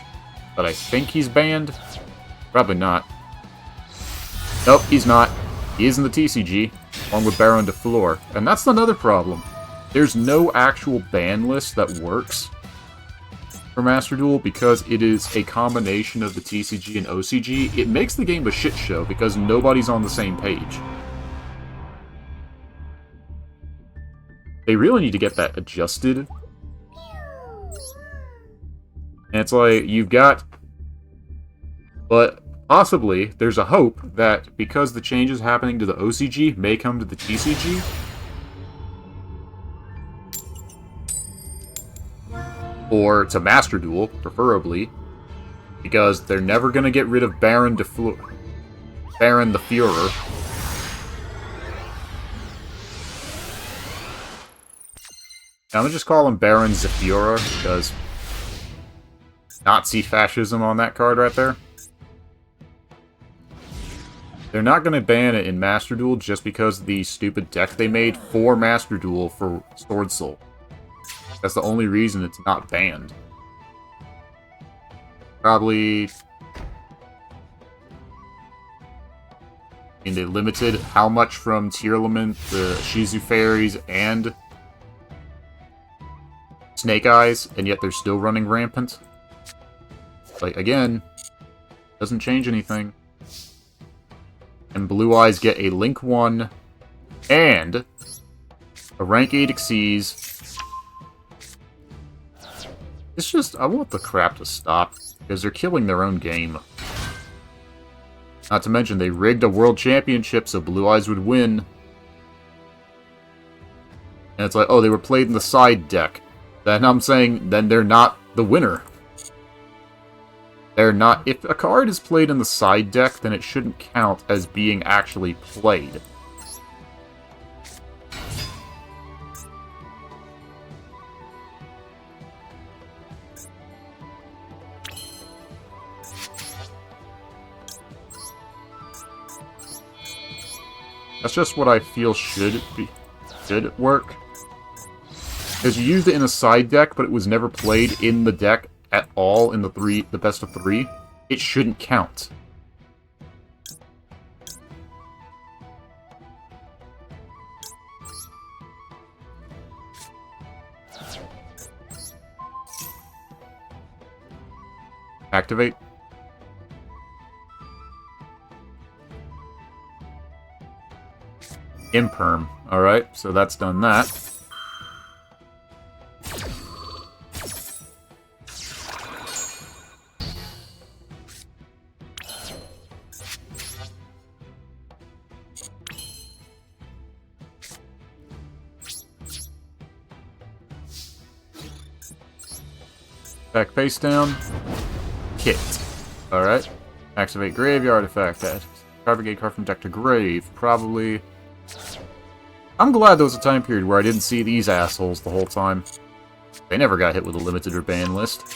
but I think he's banned. Probably not. Nope, he's not. He is in the TCG, along with Baron de Fleur. And that's another problem. There's no actual ban list that works for Master Duel because it is a combination of the TCG and OCG. It makes the game a shit show because nobody's on the same page. They really need to get that adjusted. And it's like, you've got... But possibly, there's a hope that because the changes happening to the OCG may come to the TCG, or to Master Duel, preferably, because they're never going to get rid of Baron the Führer. I'm gonna just call him Baron the Führer, because Nazi fascism on that card right there. They're not going to ban it in Master Duel just because of the stupid deck they made for Master Duel for Sword Soul. That's the only reason it's not banned. Probably... And they limited how much from Tearlament, the Shizu Fairies, and Snake Eyes, and yet they're still running rampant. Like, again, doesn't change anything. And Blue Eyes get a Link 1 and a rank 8 Xyz. It's just, I want the crap to stop, because they're killing their own game. Not to mention, they rigged a World Championship so Blue Eyes would win. And it's like, oh, they were played in the side deck. Then I'm saying, then they're not the winner. They're not... If a card is played in the side deck, then it shouldn't count as being actually played. That's just what I feel should work. Because you used it in a side deck, but it was never played in the deck at all in the best of 3, it shouldn't count. Activate. Imperm. Alright, so that's done that. Back face down. Kit. Alright. Activate Graveyard Effect. Card card from deck to grave. Probably... I'm glad there was a time period where I didn't see these assholes the whole time. They never got hit with a limited or ban list.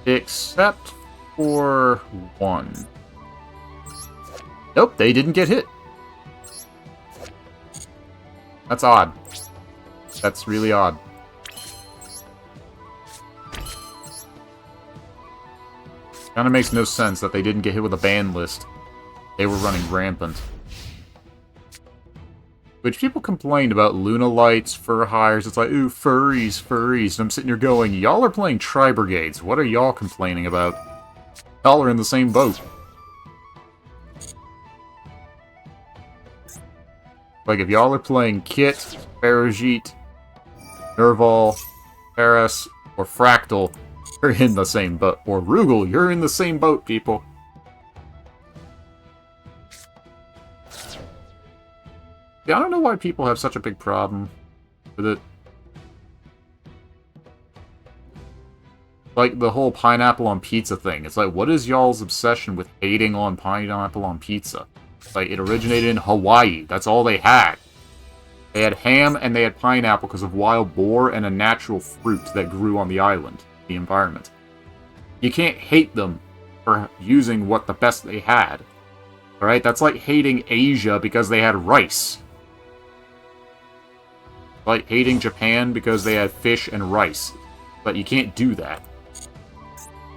Except for one. Nope, they didn't get hit. That's odd. That's really odd. Kinda makes no sense that they didn't get hit with a ban list. They were running rampant. Which people complained about Luna Lights, Fur Hires, it's like, ooh, furries, furries. And I'm sitting here going, y'all are playing Tri-Brigades. What are y'all complaining about? Y'all are in the same boat. Like, if y'all are playing Kit, Farajit, Nerval, Paris, or Fractal, you're in the same boat. Or Rugal, you're in the same boat, people. Yeah, I don't know why people have such a big problem with it. Like, the whole pineapple on pizza thing. It's like, what is y'all's obsession with hating on pineapple on pizza? Like, it originated in Hawaii. That's all they had. They had ham and they had pineapple because of wild boar and a natural fruit that grew on the island, the environment. You can't hate them for using what the best they had. Alright? That's like hating Asia because they had rice. Like hating Japan because they had fish and rice. But you can't do that.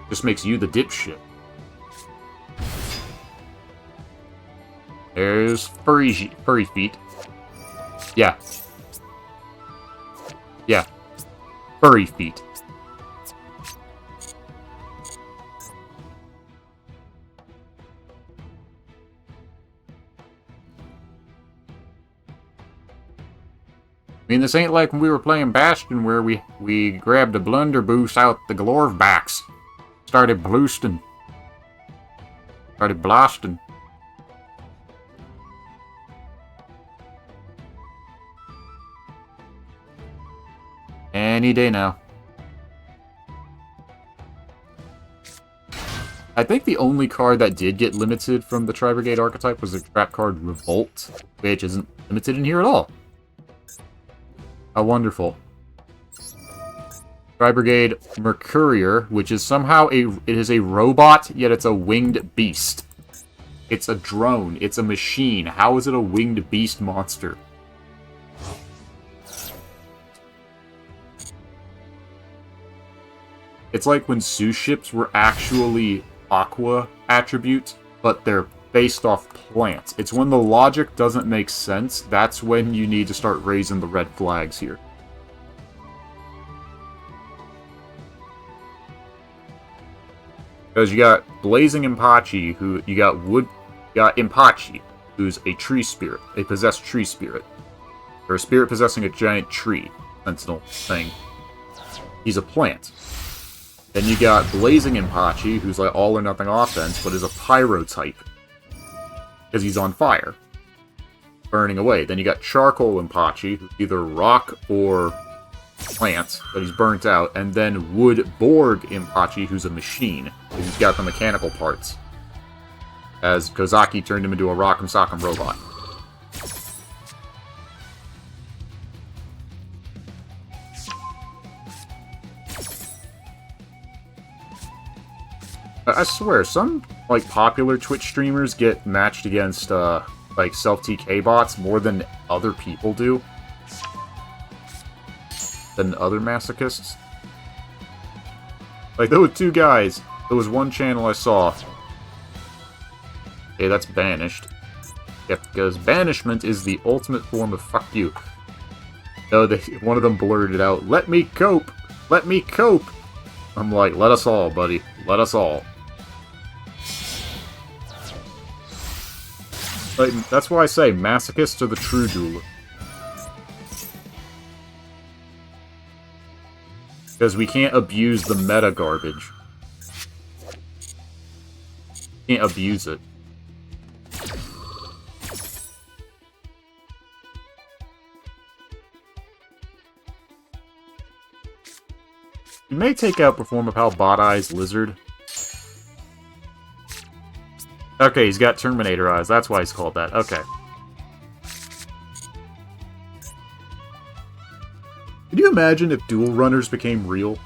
Just makes you the dipshit. There's furry feet. Yeah. Yeah. Furry feet. mean, this ain't like when we were playing Bastion where we grabbed a blunderbuss out the glorv backs. Started blasting. Any day now. I think the only card that did get limited from the Tri-Brigade archetype was the trap card Revolt, which isn't limited in here at all. How wonderful. Tri-Brigade Mercurier, which is somehow it is a robot, yet it's a winged beast. It's a drone. It's a machine. How is it a winged beast monster? It's like when Sue ships were actually aqua attributes, but they're based off plants. It's when the logic doesn't make sense, that's when you need to start raising the red flags here. Because you got Blazing Impachi, you got Impachi, who's a tree spirit, a possessed tree spirit. Or a spirit possessing a giant tree, sentinel thing. He's a plant. Then you got Blazing Impachi, who's like all or nothing offense, but is a pyro type. Because he's on fire. Burning away. Then you got Charcoal Impachi, who's either rock or plant, but he's burnt out. And then Wood Borg Impachi, who's a machine. He's got the mechanical parts. As Kozaki turned him into a Rock'em Sock'em robot. I swear, some, like, popular Twitch streamers get matched against, like, self-TK bots more than other people do. Than other masochists. Like, there were two guys. There was one channel I saw. Okay, that's banished. Yeah, because banishment is the ultimate form of fuck you. No, one of them blurted out, "Let me cope! Let me cope!" I'm like, let us all, buddy. Let us all. Like, that's why I say masochists are the true duelists. Because we can't abuse the meta garbage. Can't abuse it. You may take out Perform of How Bot Eyes Lizard. Okay, he's got Terminator eyes. That's why he's called that. Okay. Can you imagine if duel runners became real?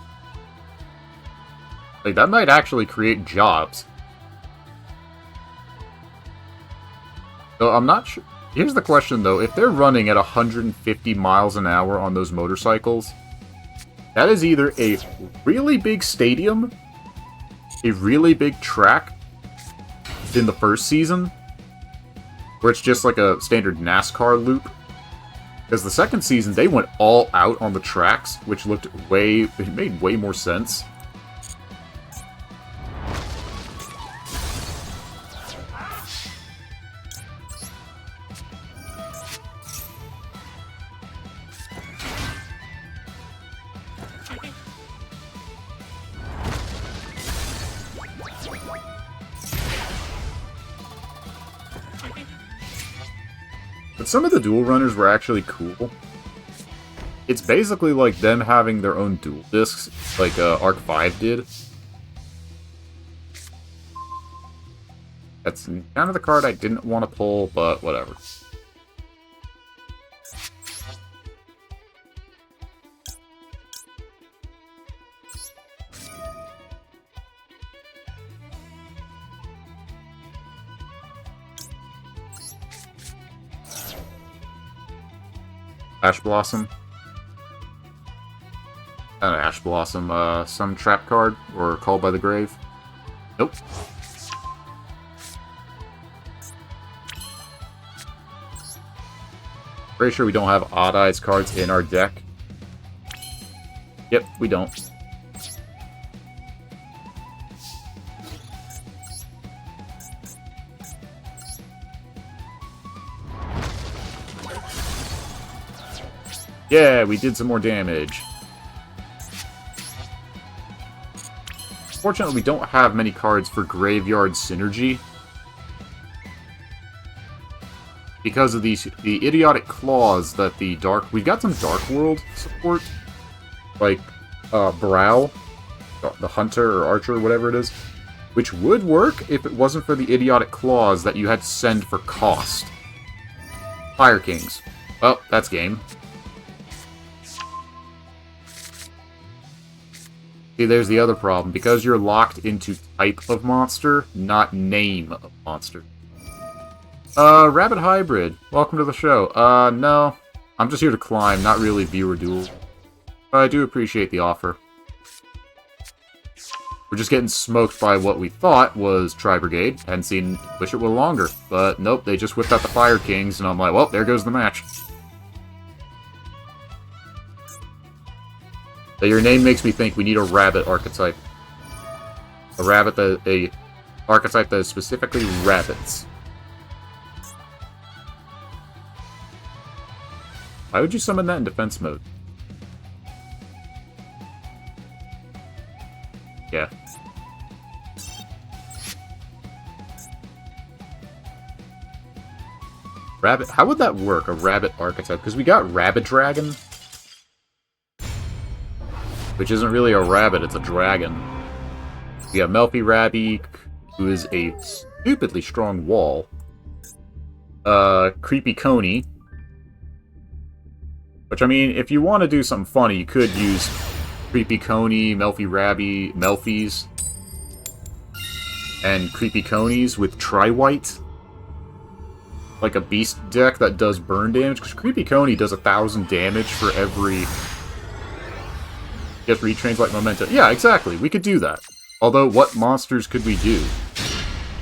Like, that might actually create jobs. So, I'm not sure. Here's the question, though. If they're running at 150 miles an hour on those motorcycles, that is either a really big stadium, a really big track in the first season, where it's just like a standard NASCAR loop. Because the second season, they went all out on the tracks, which looked it made way more sense. But some of the duel runners were actually cool. It's basically like them having their own duel discs, like Arc 5 did. That's kind of the card I didn't want to pull, but whatever. Ash Blossom. Not Ash Blossom, some trap card, or Called by the Grave. Nope. Pretty sure we don't have Odd Eyes cards in our deck. Yep, we don't. Yeah, we did some more damage. Fortunately, we don't have many cards for Graveyard Synergy. Because of the idiotic claws that the Dark... We've got some Dark World support. Like, Brow. The Hunter or Archer or whatever it is. Which would work if it wasn't for the idiotic claws that you had to send for cost. Fire Kings. Well, that's game. See, there's the other problem. Because you're locked into type of monster, not name of monster. Rabbit Hybrid, welcome to the show. No. I'm just here to climb, not really viewer duel. But I do appreciate the offer. We're just getting smoked by what we thought was Tri-Brigade. Hadn't seen... Wish it were longer. But nope, they just whipped out the Fire Kings, and I'm like, well, there goes the match. So your name makes me think we need a rabbit archetype. A rabbit that... A archetype that is specifically rabbits. Why would you summon that in defense mode? Yeah. Rabbit... How would that work, a rabbit archetype? Because we got Rabbit Dragon. Which isn't really a rabbit, it's a dragon. We got Melfi Rabby, who is a stupidly strong wall. Creepy Coney. Which, I mean, if you want to do something funny, you could use Creepy Coney, Melfi Rabby, Melfies, and Creepy Conies with Tri-White. Like a beast deck that does burn damage, because Creepy Coney does 1,000 damage for every... Gets retrains like Memento. Yeah, exactly, we could do that. Although, what monsters could we do?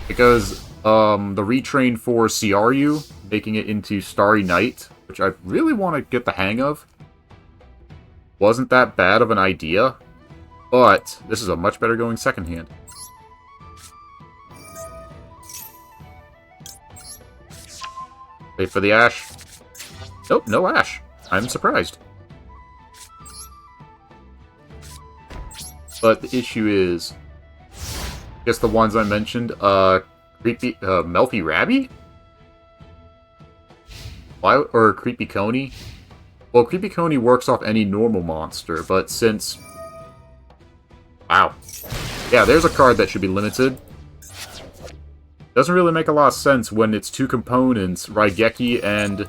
Because, the retrain for CRU, making it into Starry Night, which I really want to get the hang of, wasn't that bad of an idea, but this is a much better going second hand. Wait for the Ash. Nope, no Ash. I'm surprised. But the issue is, I guess the ones I mentioned, Creepy, Melfi Rabby? Why, or Creepy Coney? Well, Creepy Coney works off any normal monster, but since... Wow. Yeah, there's a card that should be limited. Doesn't really make a lot of sense when it's two components, Raigeki and...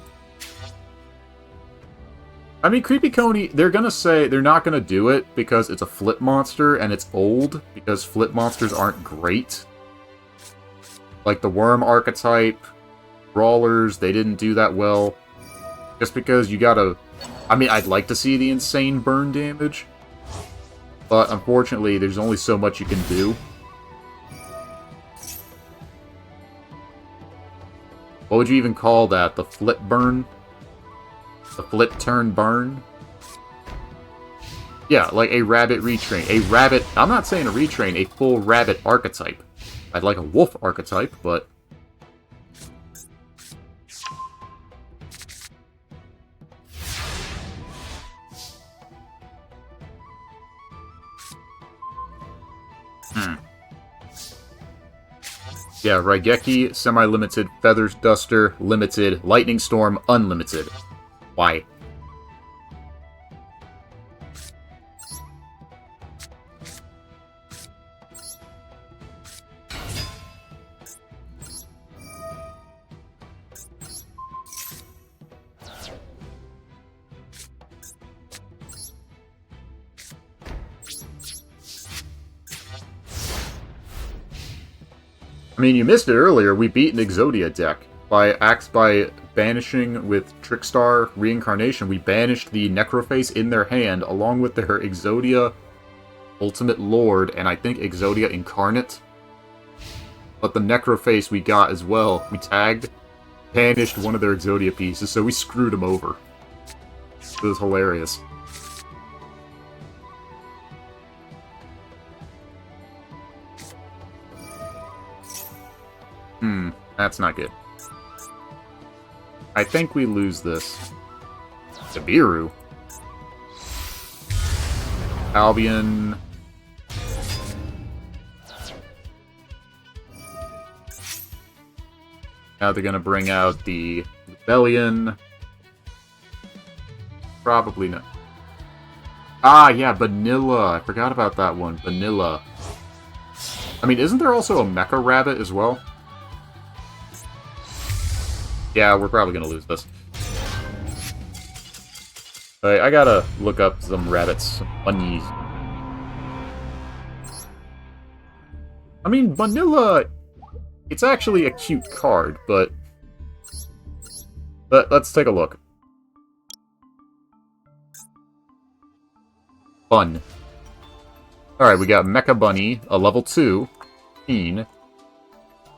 I mean, Creepy Coney, they're gonna say they're not gonna do it because it's a flip monster and it's old, because flip monsters aren't great. Like the Worm archetype, Brawlers, they didn't do that well. Just because you gotta... I mean, I'd like to see the insane burn damage, but unfortunately, there's only so much you can do. What would you even call that? The flip burn? The flip turn burn? Yeah, like a rabbit retrain. A rabbit... I'm not saying a retrain, a full rabbit archetype. I'd like a wolf archetype, but... Yeah, Raigeki, semi-limited, Feathers Duster, limited, Lightning Storm, unlimited. Why? I mean, you missed it earlier. We beat an Exodia deck by banishing with Trickstar Reincarnation. We banished the Necroface in their hand, along with their Exodia Ultimate Lord, and I think Exodia Incarnate. But the Necroface we got as well. We tagged, banished one of their Exodia pieces, so we screwed them over. It was hilarious. That's not good. I think we lose this. Nibiru? Albion. Now they're gonna bring out the Rebellion. Probably not. Ah, yeah, Vanilla. I forgot about that one. Vanilla. I mean, isn't there also a Mecha Rabbit as well? Yeah, we're probably gonna lose this. Alright, I gotta look up some rabbits, some bunnies. I mean, Vanilla, it's actually a cute card, but let's take a look. Fun. Alright, we got Mecha Bunny, a level 2, Teen.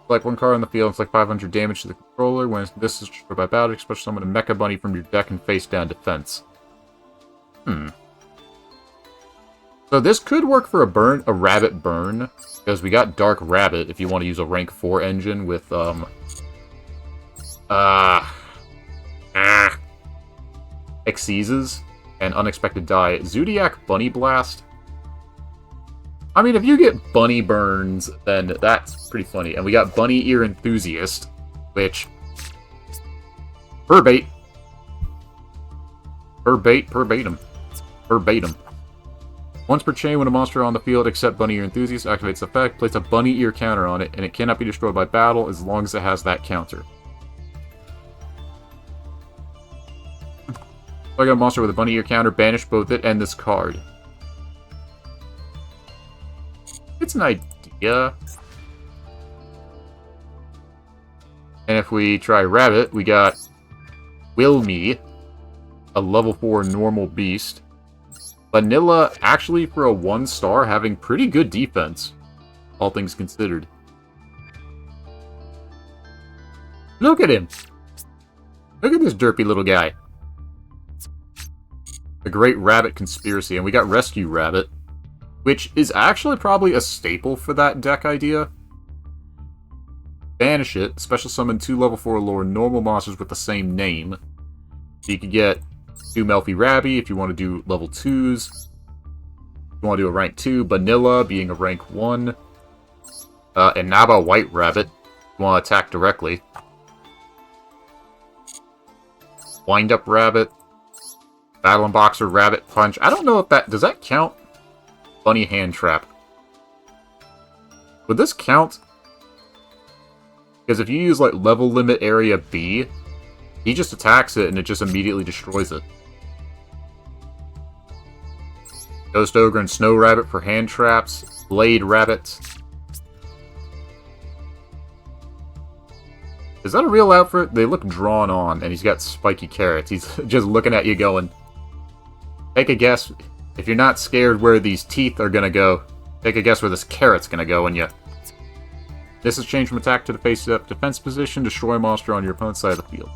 Select one card on the field, it's like 500 damage to the controller. When this is destroyed by battle, special summon a Mecha Bunny from your deck and face down defense. So this could work for a rabbit burn, because we got Dark Rabbit if you want to use a rank 4 engine with, Exceases and Unexpected Die. Zodiac Bunny Blast. I mean, if you get Bunny Burns, then that's pretty funny. And we got Bunny Ear Enthusiast, which... Verbatim. Once per chain, when a monster on the field except Bunny Ear Enthusiast activates the effect, place a Bunny Ear counter on it, and it cannot be destroyed by battle as long as it has that counter. So I got a monster with a Bunny Ear counter, banish both it and this card. It's an idea. And if we try Rabbit, we got Wilmy, a level 4 normal beast. Vanilla, actually for a 1-star, having pretty good defense, all things considered. Look at him! Look at this derpy little guy. The Great Rabbit Conspiracy, and we got Rescue Rabbit, which is actually probably a staple for that deck idea. Banish it, special summon 2 level 4 lore normal monsters with the same name. So you could get 2 Melfi Rabby if you want to do level 2s. If you want to do a rank 2, Vanilla being a rank 1. And Naba White Rabbit, if you want to attack directly. Wind Up Rabbit. Battle and Boxer Rabbit Punch. I don't know if that... Does that count? Bunny Hand Trap. Would this count? Because if you use, like, Level Limit Area B, he just attacks it and it just immediately destroys it. Ghost Ogre and Snow Rabbit for hand traps. Blade Rabbit. Is that a real outfit? They look drawn on, and he's got spiky carrots. He's just looking at you going, take a guess. If you're not scared where these teeth are gonna go, take a guess where this carrot's gonna go, and you... This is changed from attack to the face-up defense position. Destroy a monster on your opponent's side of the field.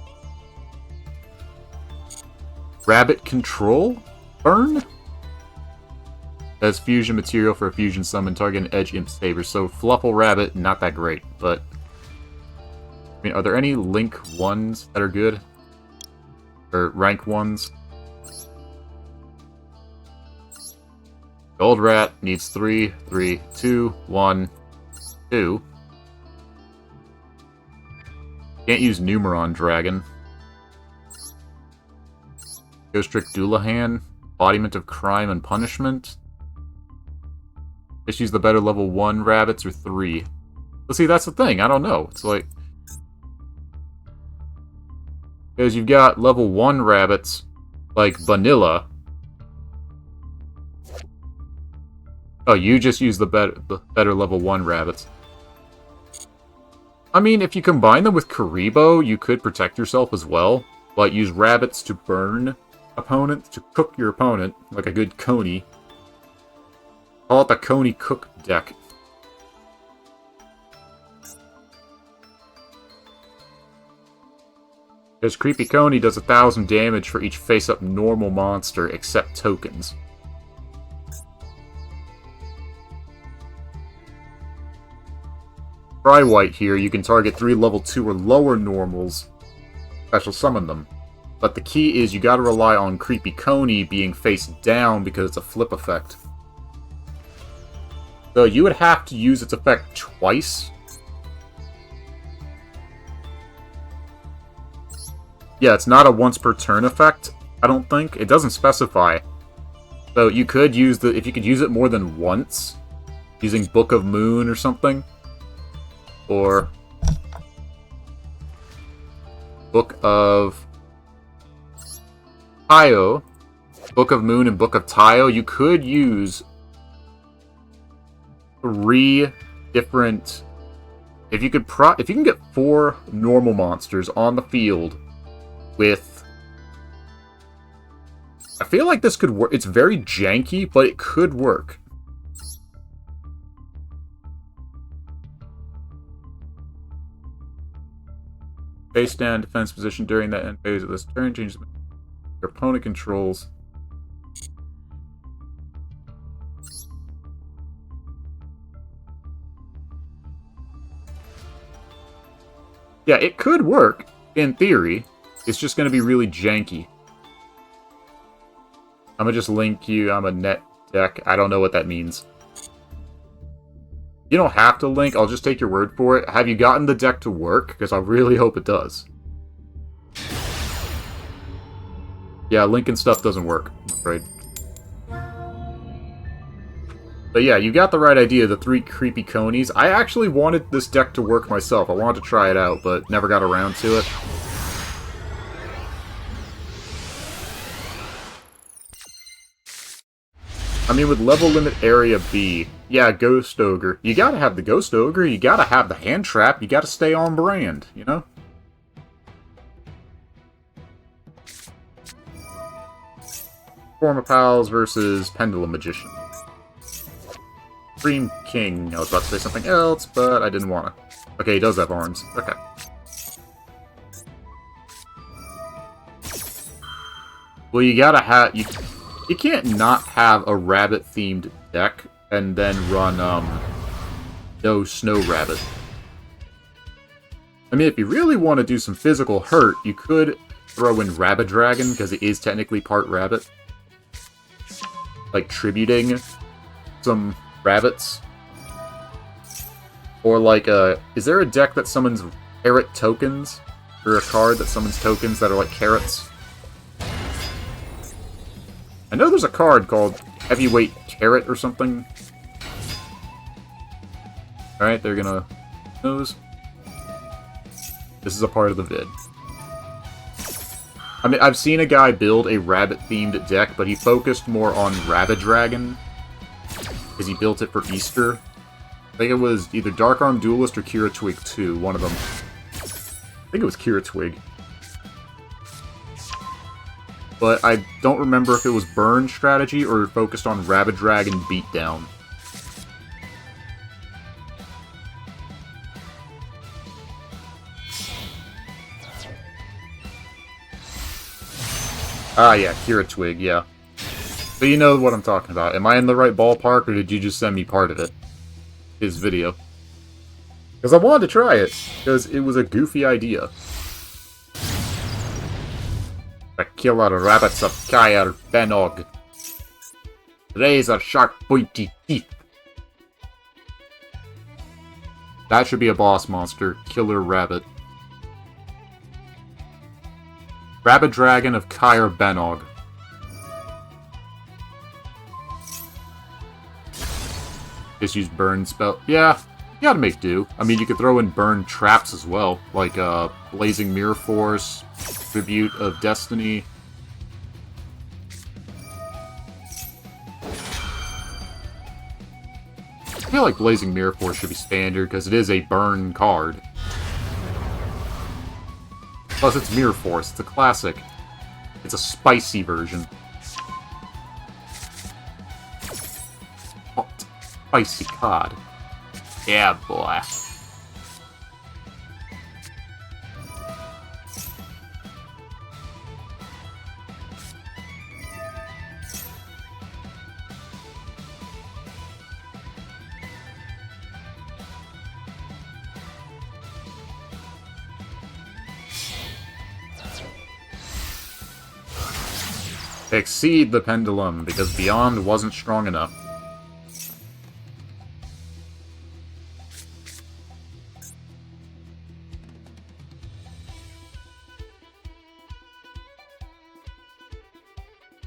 Rabbit Control? Burn? As fusion material for a fusion summon, target an edge imp saber. So Fluffle Rabbit, not that great, but... I mean, are there any Link 1s that are good? Or rank 1s? Gold Rat needs 3, 3, 2, 1, 2. Can't use Numeron Dragon. Ghost Trick Doulahan. Embodiment of Crime and Punishment. Just use the better level 1 rabbits or 3. But see, that's the thing. I don't know. It's like... Because you've got level 1 rabbits, like Vanilla. Oh, you just use the better level 1 rabbits. I mean, if you combine them with Karibo, you could protect yourself as well. But use rabbits to burn opponents, to cook your opponent, like a good Coney. Call it the Coney Cook deck. Because Creepy Coney does 1,000 damage for each face-up normal monster except tokens. Try White here, you can target 3 level 2 or lower normals, special summon them. But the key is you gotta rely on Creepy Coney being face down because it's a flip effect. So you would have to use its effect twice. Yeah, it's not a once per turn effect, I don't think. It doesn't specify. So you could use if you could use it more than once, using Book of Moon or something. Or Book of Taio. Book of Moon and Book of Taio, you could use 3 different... If you can get 4 normal monsters on the field with... I feel like this could work. It's very janky, but it could work. Base stand, defense position during the end phase of this turn changes your opponent controls. Yeah, it could work, in theory. It's just going to be really janky. I'm going to just link you. I'm a net deck. I don't know what that means. You don't have to link. I'll just take your word for it. Have you gotten the deck to work? Because I really hope it does. Yeah, linking stuff doesn't work, I'm afraid. But yeah, you got the right idea, the 3 Creepy Conies. I actually wanted this deck to work myself. I wanted to try it out, but never got around to it. I mean, with level limit area B, yeah, Ghost Ogre. You gotta have the Ghost Ogre, you gotta have the Hand Trap, you gotta stay on brand, you know? Form of Pals versus Pendulum Magician. Dream King. I was about to say something else, but I didn't want to. Okay, he does have arms. Okay. Well, you gotta have... You can't not have a rabbit-themed deck and then run, no Snow Rabbit. I mean, if you really want to do some physical hurt, you could throw in Rabbit Dragon, because it is technically part rabbit. Like, tributing some rabbits. Or like, is there a deck that summons carrot tokens? Or a card that summons tokens that are like carrots? I know there's a card called Heavyweight Carrot or something. Alright, they're gonna... Those. This is a part of the vid. I mean, I've seen a guy build a rabbit-themed deck, but he focused more on Rabbit Dragon. Because he built it for Easter. I think it was either Dark Arm Duelist or Kira Twig 2, one of them. I think it was Kira Twig. But I don't remember if it was Burn strategy or focused on Rabbit Dragon Beatdown. Ah, yeah, Kira Twig, yeah. So you know what I'm talking about. Am I in the right ballpark, or did you just send me part of it? His video. Because I wanted to try it, because it was a goofy idea. The killer rabbits of Kair Benog. Razor sharp pointy teeth. That should be a boss monster. Killer Rabbit. Rabbit Dragon of Kair Benog. Just use burn spell. Yeah, you gotta make do. I mean, you could throw in burn traps as well, like Blazing Mirror Force, Tribute of Destiny. I feel like Blazing Mirror Force should be standard because it is a burn card. Plus, it's Mirror Force. It's a classic. It's a spicy version. Hot, spicy cod. Yeah, boy. Exceed the pendulum, because Beyond wasn't strong enough.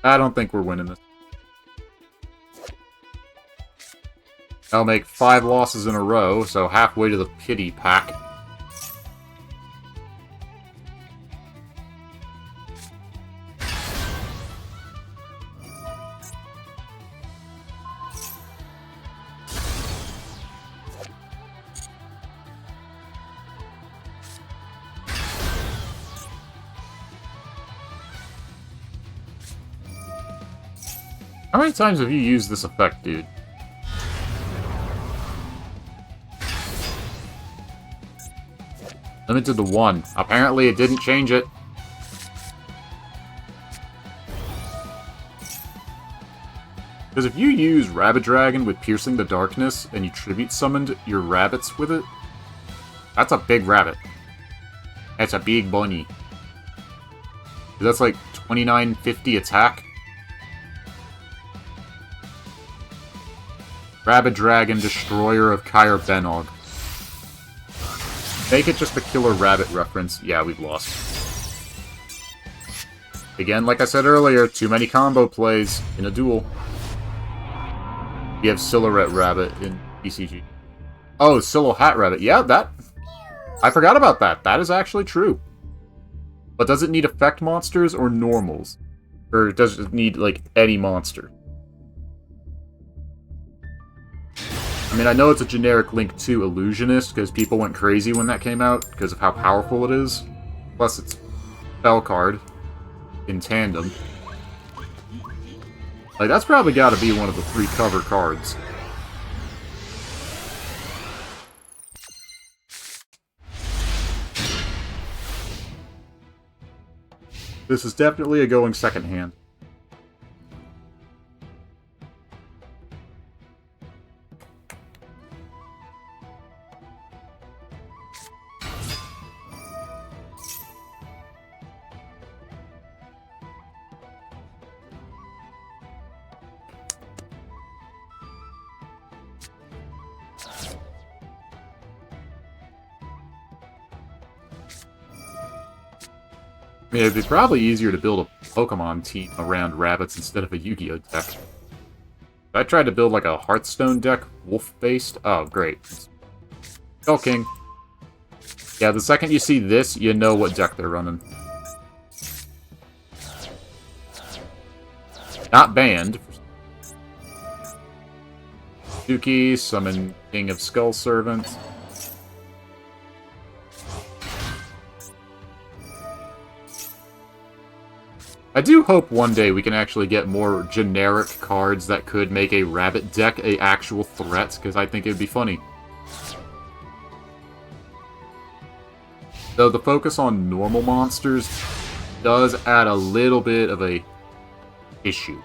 I don't think we're winning this. I'll make 5 losses in a row, so halfway to the pity pack. How many times have you used this effect, dude? Limited to 1. Apparently it didn't change it. Because if you use Rabbit Dragon with Piercing the Darkness, and you tribute summoned your rabbits with it, that's a big rabbit. That's a big bunny. That's like 2950 attack. Rabbit Dragon, Destroyer of Kyr Benog. Make it just a Killer Rabbit reference. Yeah, we've lost. Again, like I said earlier, too many combo plays in a duel. You have Silhouette Rabbit in ECG. Oh, Silhouette Rabbit. Yeah, that... I forgot about that. That is actually true. But does it need effect monsters or normals? Or does it need, like, any monster? I mean, I know it's a generic Link 2 Illusionist, because people went crazy when that came out, because of how powerful it is. Plus, it's spell card in tandem. Like, that's probably got to be one of the 3 cover cards. This is definitely a going second hand. I mean, it'd be probably easier to build a Pokemon team around rabbits instead of a Yu-Gi-Oh deck. I tried to build like a Hearthstone deck, wolf-based. Oh, great. Skull King. Yeah, the second you see this, you know what deck they're running. Not banned. Suki, summon King of Skull Servants. I do hope one day we can actually get more generic cards that could make a rabbit deck a actual threat, because I think it would be funny. Though the focus on normal monsters does add a little bit of a issue.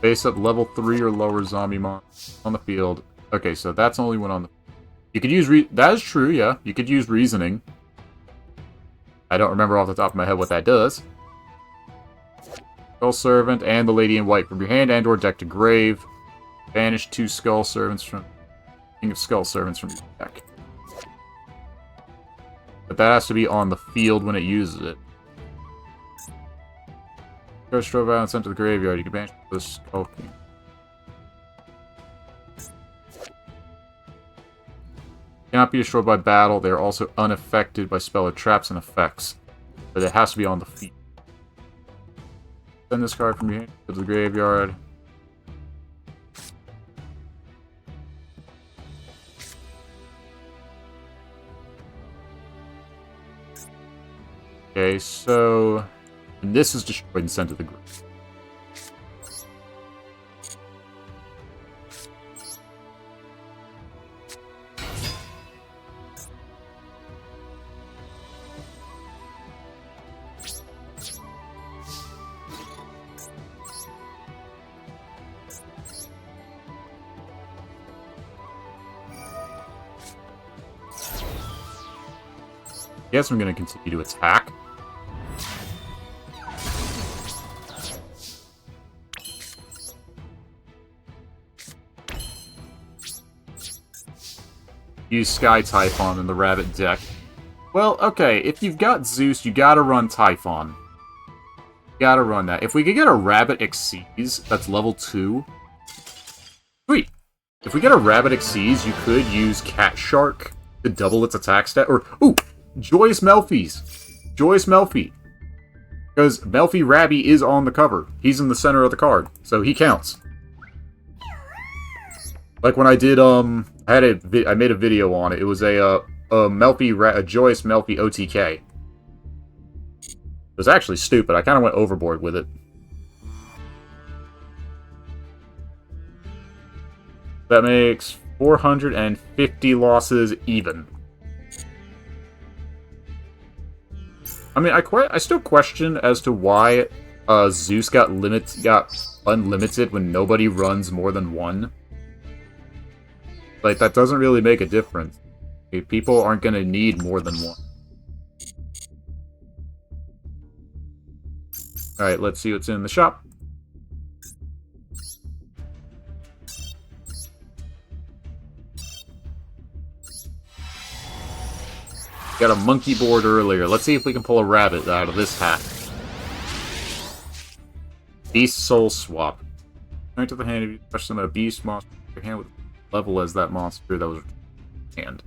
Base up level 3 or lower zombie monsters on the field. Okay, so that's only one on the... You could use that is true, yeah. You could use Reasoning. I don't remember off the top of my head what that does. Skull Servant and the Lady in White from your hand and/or deck to grave. Banish 2 Skull Servants from... King of Skull Servants from your deck. But that has to be on the field when it uses it. First Strove out and sent to the graveyard. You can banish the Skull King. Cannot be destroyed by battle. They are also unaffected by spell or traps and effects. But it has to be on the field. Send this card from your hand to the graveyard. Okay, so... And this is destroyed and sent to the grave. Guess I'm going to continue to attack. Use Sky Typhon in the Rabbit deck. Well, okay, if you've got Zeus, you gotta run Typhon. You gotta run that. If we could get a Rabbit Xyz, that's level 2. Sweet! If we get a Rabbit Xyz, you could use Cat Shark to double its attack stat. Or, ooh! Joyous Melfi's! Joyous Melfi. Because Melfi Rabby is on the cover. He's in the center of the card, so he counts. Like when I did, I made a video on it. It was a Joyous Melfi OTK. It was actually stupid. I kind of went overboard with it. That makes 450 losses even. I mean, I still question as to why Zeus got unlimited when nobody runs more than one. Like, that doesn't really make a difference. People aren't going to need more than one. Alright, let's see what's in the shop. Got a monkey board earlier. Let's see if we can pull a rabbit out of this hat. Beast Soul Swap. Turn to the hand if you touch summon a beast monster in your hand with level as that monster that was hand.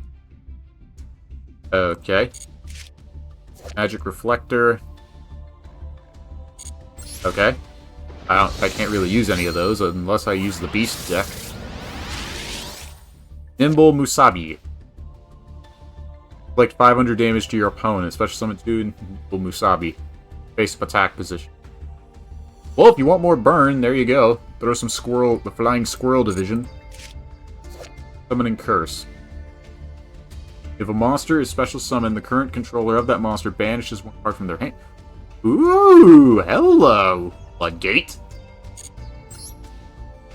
Okay. Magic Reflector. Okay. I can't really use any of those unless I use the beast deck. Nimble Musabi. Inflict 500 damage to your opponent. Special summon 2 Nimble Musabi. Face up attack position. Well, if you want more burn, there you go. Throw some squirrel, the Flying Squirrel division. Summoning Curse. If a monster is special summoned, the current controller of that monster banishes one card from their hand. Ooh, hello, Floodgate.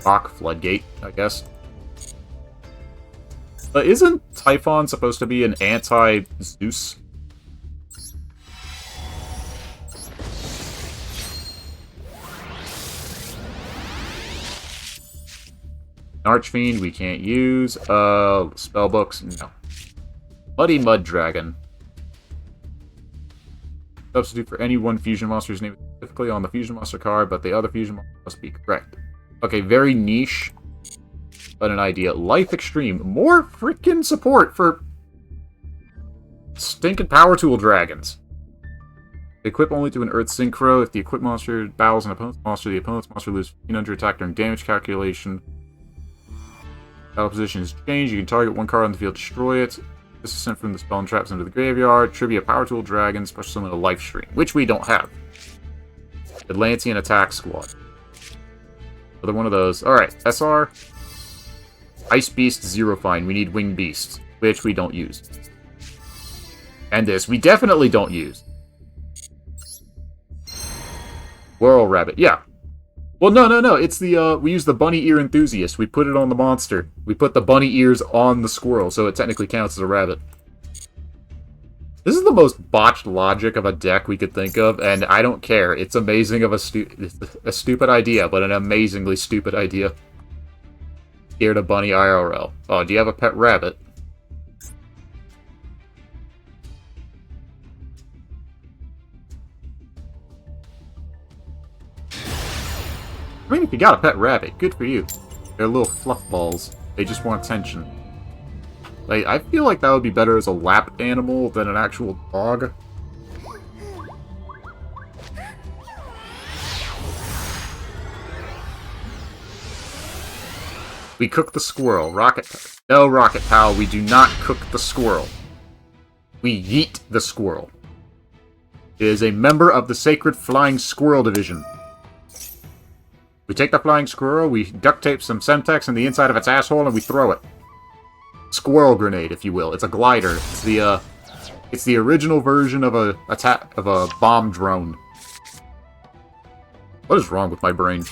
Rock Floodgate, I guess. But isn't Typhon supposed to be an anti-Zeus? Archfiend, we can't use. Spellbooks, no. Muddy Mud Dragon. Substitute for any one fusion monster's name specifically on the fusion monster card, but the other fusion monster must be correct. Okay, very niche, but an idea. Life Extreme. More freaking support for stinking Power Tool Dragons. Equip only to an Earth Synchro. If the equipped monster battles an opponent's monster, the opponent's monster loses 1500 attack during damage calculation. Battle position is changed. You can target one card on the field, destroy it. This is sent from the spell and traps into the graveyard. Trivia Power Tool Dragon, special summon a Life Stream, which we don't have. Atlantean Attack Squad. Another one of those. Alright, SR. Ice Beast, Zero Fine. We need Wing Beast, which we don't use. And this, we definitely don't use. Whirl Rabbit, yeah. Well, no. It's the, we use the Bunny Ear Enthusiast. We put it on the monster. We put the bunny ears on the squirrel, so it technically counts as a rabbit. This is the most botched logic of a deck we could think of, and I don't care. It's amazing of a stupid idea, but an amazingly stupid idea. Scared of Bunny IRL. Oh, do you have a pet rabbit? I mean, if you got a pet rabbit, good for you. They're little fluff balls. They just want attention. Like, I feel like that would be better as a lap animal than an actual dog. We cook the squirrel. No, Rocket Pal, we do not cook the squirrel. We yeet the squirrel. It is a member of the Sacred Flying Squirrel Division. We take the flying squirrel, we duct tape some Semtex in the inside of its asshole, and we throw it. Squirrel grenade, if you will. It's a glider. It's the original version of a bomb drone. What is wrong with my brain?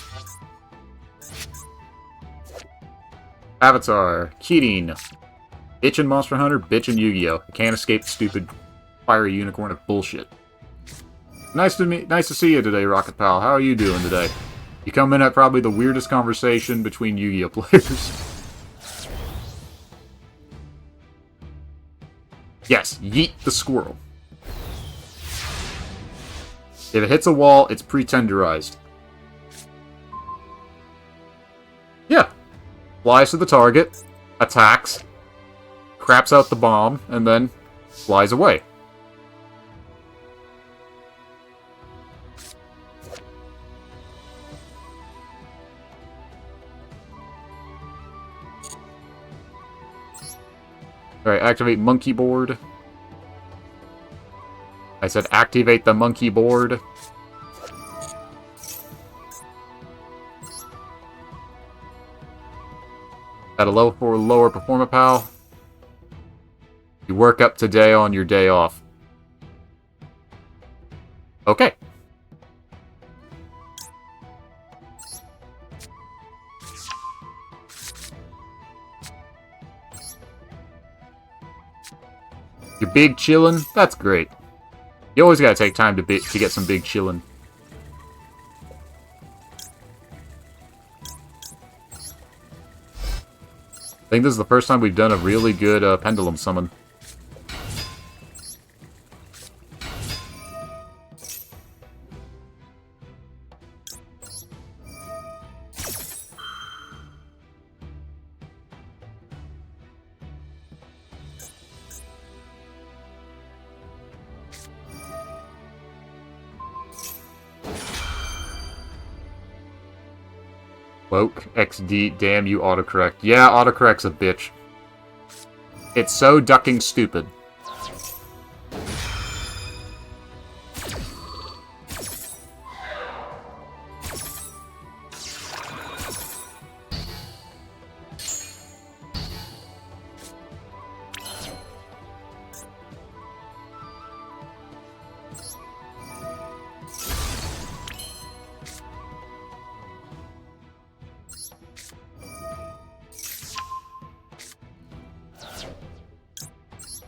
Avatar, Keating, bitchin' Monster Hunter, bitchin' Yu-Gi-Oh! I can't escape the stupid fiery unicorn of bullshit. Nice to see you today, Rocket Pal. How are you doing today? You come in at probably the weirdest conversation between Yu-Gi-Oh players. Yes, yeet the squirrel. If it hits a wall, it's pre-tenderized. Yeah. Flies to the target, attacks, craps out the bomb, and then flies away. Alright, activate monkey board. I said activate the monkey board. At a level 4 lower Performa Pal. You work up today on your day off. Okay. You're big chillin'? That's great. You always gotta take time to get some big chillin'. I think this is the first time we've done a really good pendulum summon. Woke, XD, damn you autocorrect. Yeah, autocorrect's a bitch. It's so ducking stupid.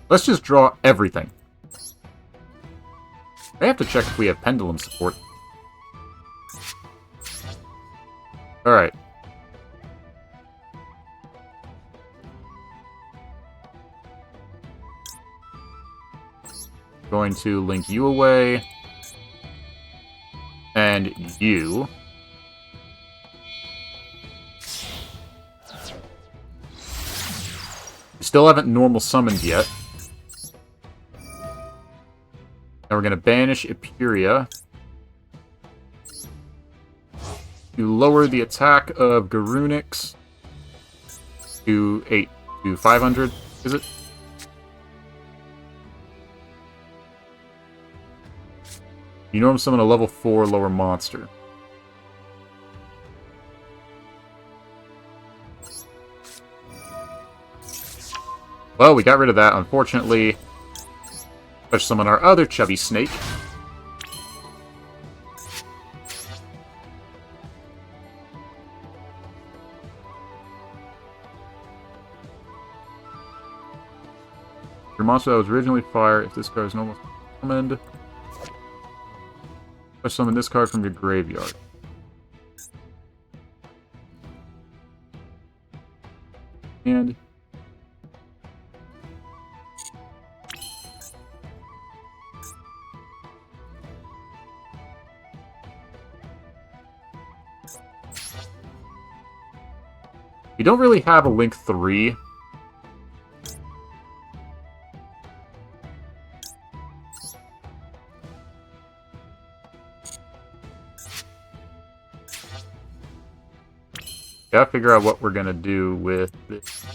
Let's just draw everything. I have to check if we have pendulum support. Alright. Going to link you away. And you. Still haven't normal summoned yet. Now we're going to banish Eperia to lower the attack of Garunix to 500, is it? You normal summon a level 4 lower monster. Well, we got rid of that, unfortunately. Let's summon our other chubby snake. Your monster that was originally fire, if this card is normal summoned, let's summon this card from your graveyard. And you don't really have a Link 3. Gotta figure out what we're gonna do with this.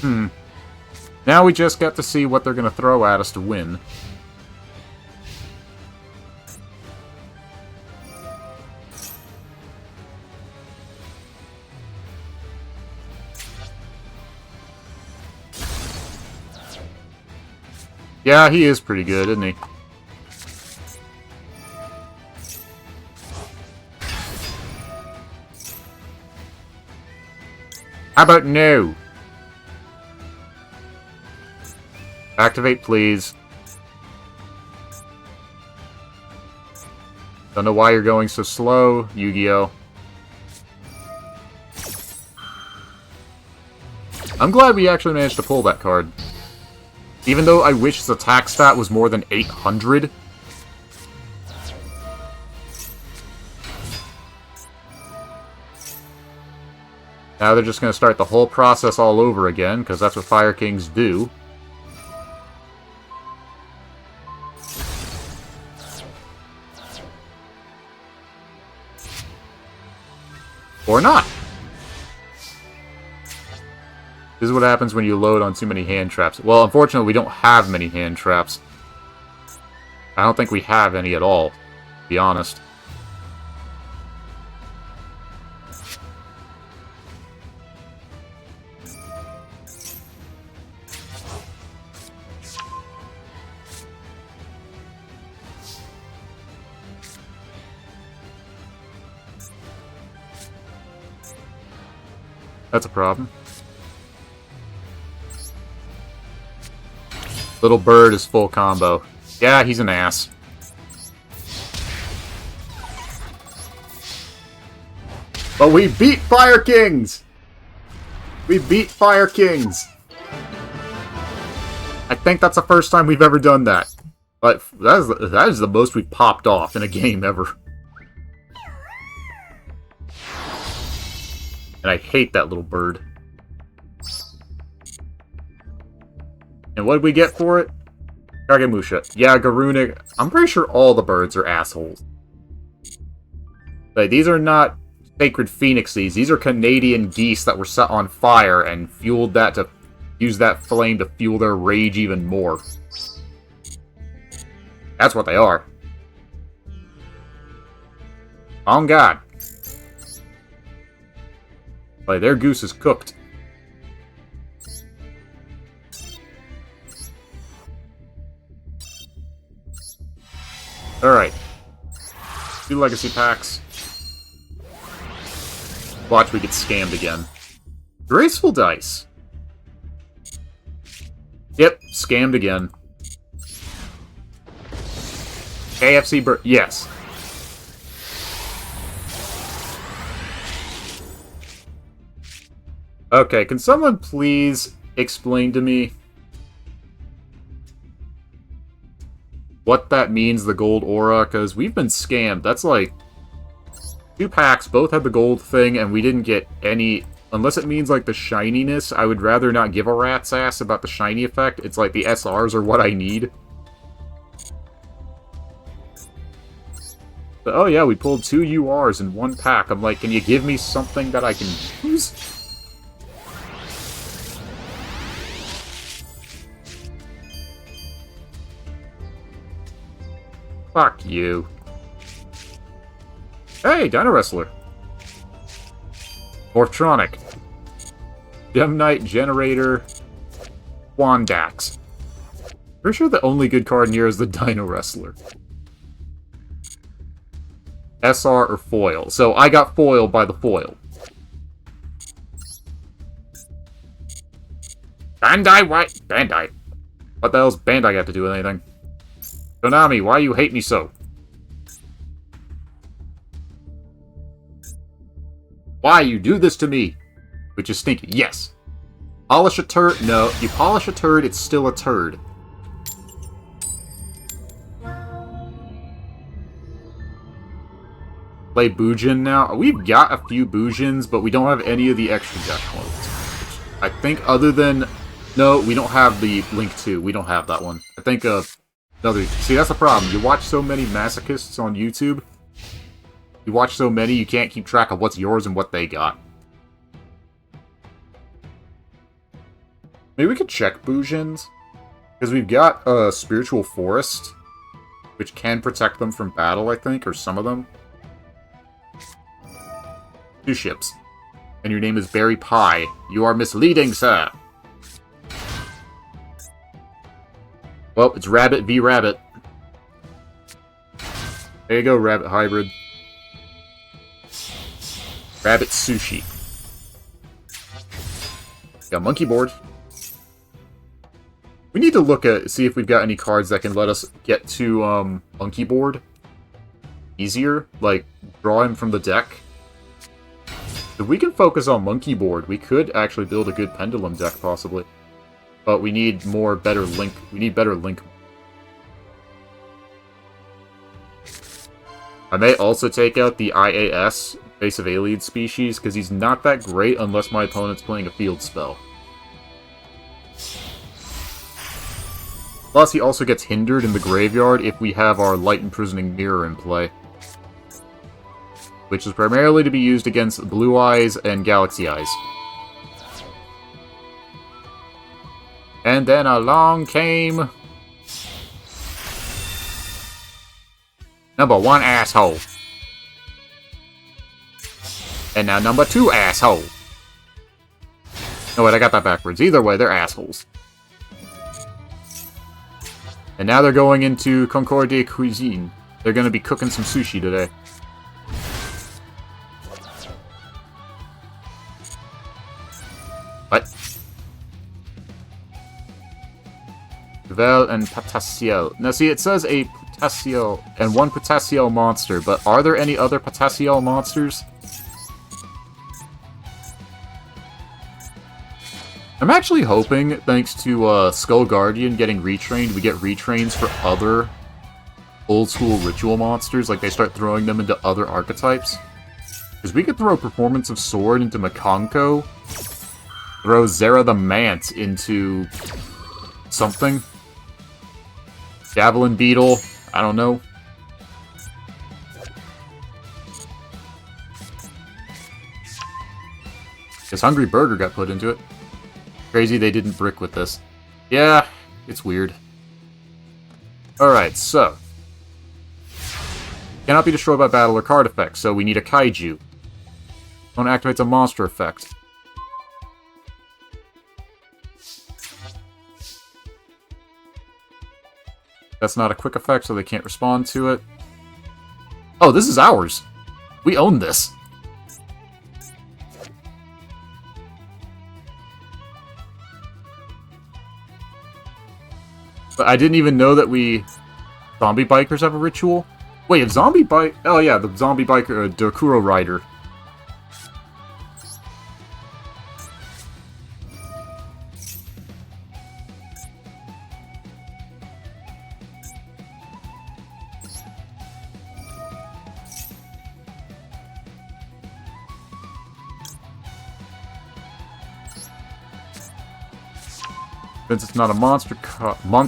Now we just get to see what they're going to throw at us to win. Yeah, he is pretty good, isn't he? How about no? Activate, please. Don't know why you're going so slow, Yu-Gi-Oh! I'm glad we actually managed to pull that card. Even though I wish his attack stat was more than 800. Now they're just going to start the whole process all over again, because that's what Fire Kings do. Or not. This is what happens when you load on too many hand traps. Well, unfortunately, we don't have many hand traps. I don't think we have any at all, to be honest. That's a problem. Little Bird is full combo. Yeah, he's an ass. But we beat Fire Kings! We beat Fire Kings! I think that's the first time we've ever done that. But that is the most we've popped off in a game ever. And I hate that little bird. And what did we get for it? Kagemusha. Yeah, Garuna. I'm pretty sure all the birds are assholes. But these are not sacred phoenixes. These are Canadian geese that were set on fire and fueled that to use that flame to fuel their rage even more. That's what they are. On God. Like, their goose is cooked. Alright. 2 legacy packs. Watch, we get scammed again. Graceful dice. Yep, scammed again. KFC yes. Okay, can someone please explain to me what that means, the gold aura? Because we've been scammed. That's like 2 packs, both had the gold thing, and we didn't get any. Unless it means like the shininess, I would rather not give a rat's ass about the shiny effect. It's like the SRs are what I need. But, oh yeah, we pulled 2 URs in 1 pack. I'm like, can you give me something that I can use? Fuck you. Hey, Dino Wrestler. Morphtronic. Gem Knight, Generator, Wandax. Pretty sure the only good card in here is the Dino Wrestler. SR or foil. So I got foiled by the foil. Bandai, what? Bandai. What the hell's Bandai got to do with anything? Konami, why you hate me so? Why you do this to me? Which is stinky. Yes. Polish a turd? No. You polish a turd, it's still a turd. Play Bujin now. We've got a few Bujins, but we don't have any of the extra deck clones. I think other than... No, we don't have the Link 2. We don't have that one. I think another... See, that's the problem. You watch so many Masochists on YouTube. You watch so many, you can't keep track of what's yours and what they got. Maybe we could check Bujins. Because we've got a Spiritual Forest, which can protect them from battle, I think, or some of them. 2 ships. And your name is Berry Pie. You are misleading, sir! Well, it's Rabbit v. Rabbit. There you go, Rabbit Hybrid. Rabbit Sushi. Got Monkey Board. We need to look at, see if we've got any cards that can let us get to, Monkey Board easier. Like, draw him from the deck. If we can focus on Monkey Board, we could actually build a good Pendulum deck, possibly. But we need better Link. We need better Link. I may also take out the IAS, Invasive Alien Species, because he's not that great unless my opponent's playing a field spell. Plus, he also gets hindered in the graveyard if we have our Light Imprisoning Mirror in play. Which is primarily to be used against Blue Eyes and Galaxy Eyes. And then along came... number 1 asshole. And now number 2 asshole. No, wait, I got that backwards. Either way, they're assholes. And now they're going into Concorde Cuisine. They're going to be cooking some sushi today. What? Duel and Potentiel. Now see, it says a Potentiel and 1 Potentiel monster, but are there any other Potentiel monsters? I'm actually hoping, thanks to Skull Guardian getting retrained, we get retrains for other old-school ritual monsters, like they start throwing them into other archetypes. Because we could throw Performance of Sword into Makonko, throw Zera the Mant into something. Javelin Beetle, I don't know. Guess Hungry Burger got put into it. Crazy they didn't brick with this. Yeah, it's weird. Alright, so. Cannot be destroyed by battle or card effects, so we need a Kaiju. One activates a monster effect. That's not a quick effect, so they can't respond to it. Oh, this is ours! We own this! But I didn't even know that Zombie Bikers have a ritual? Wait, if Zombie Bike... Oh yeah, the Zombie Biker, Dokuro Rider. Since it's not a monster card. I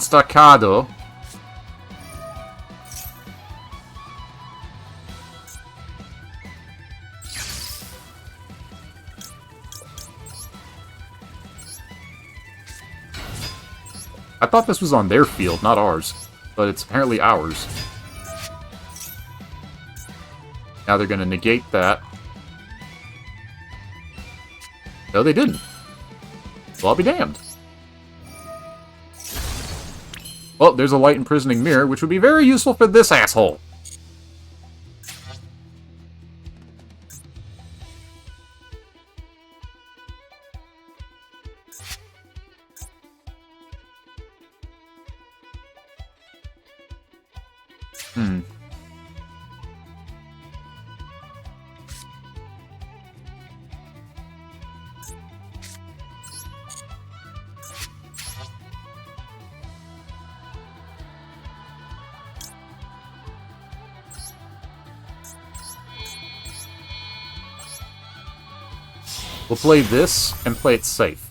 thought this was on their field, not ours. But it's apparently ours. Now they're gonna negate that. No, they didn't. Well, I'll be damned. Well, there's a Light Imprisoning Mirror, which would be very useful for this asshole. We'll play this and play it safe.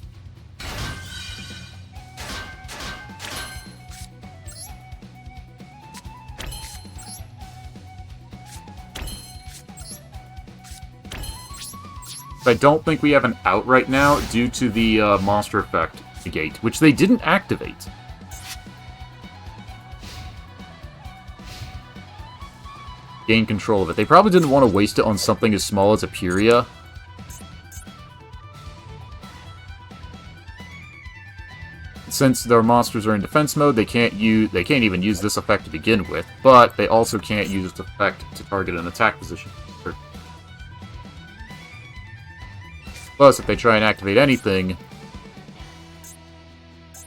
I don't think we have an out right now due to the monster effect. negate, which they didn't activate. Gain control of it. They probably didn't want to waste it on something as small as a Puria. Since their monsters are in defense mode, they can't even use this effect to begin with, but they also can't use this effect to target an attack position. Plus, if they try and activate anything...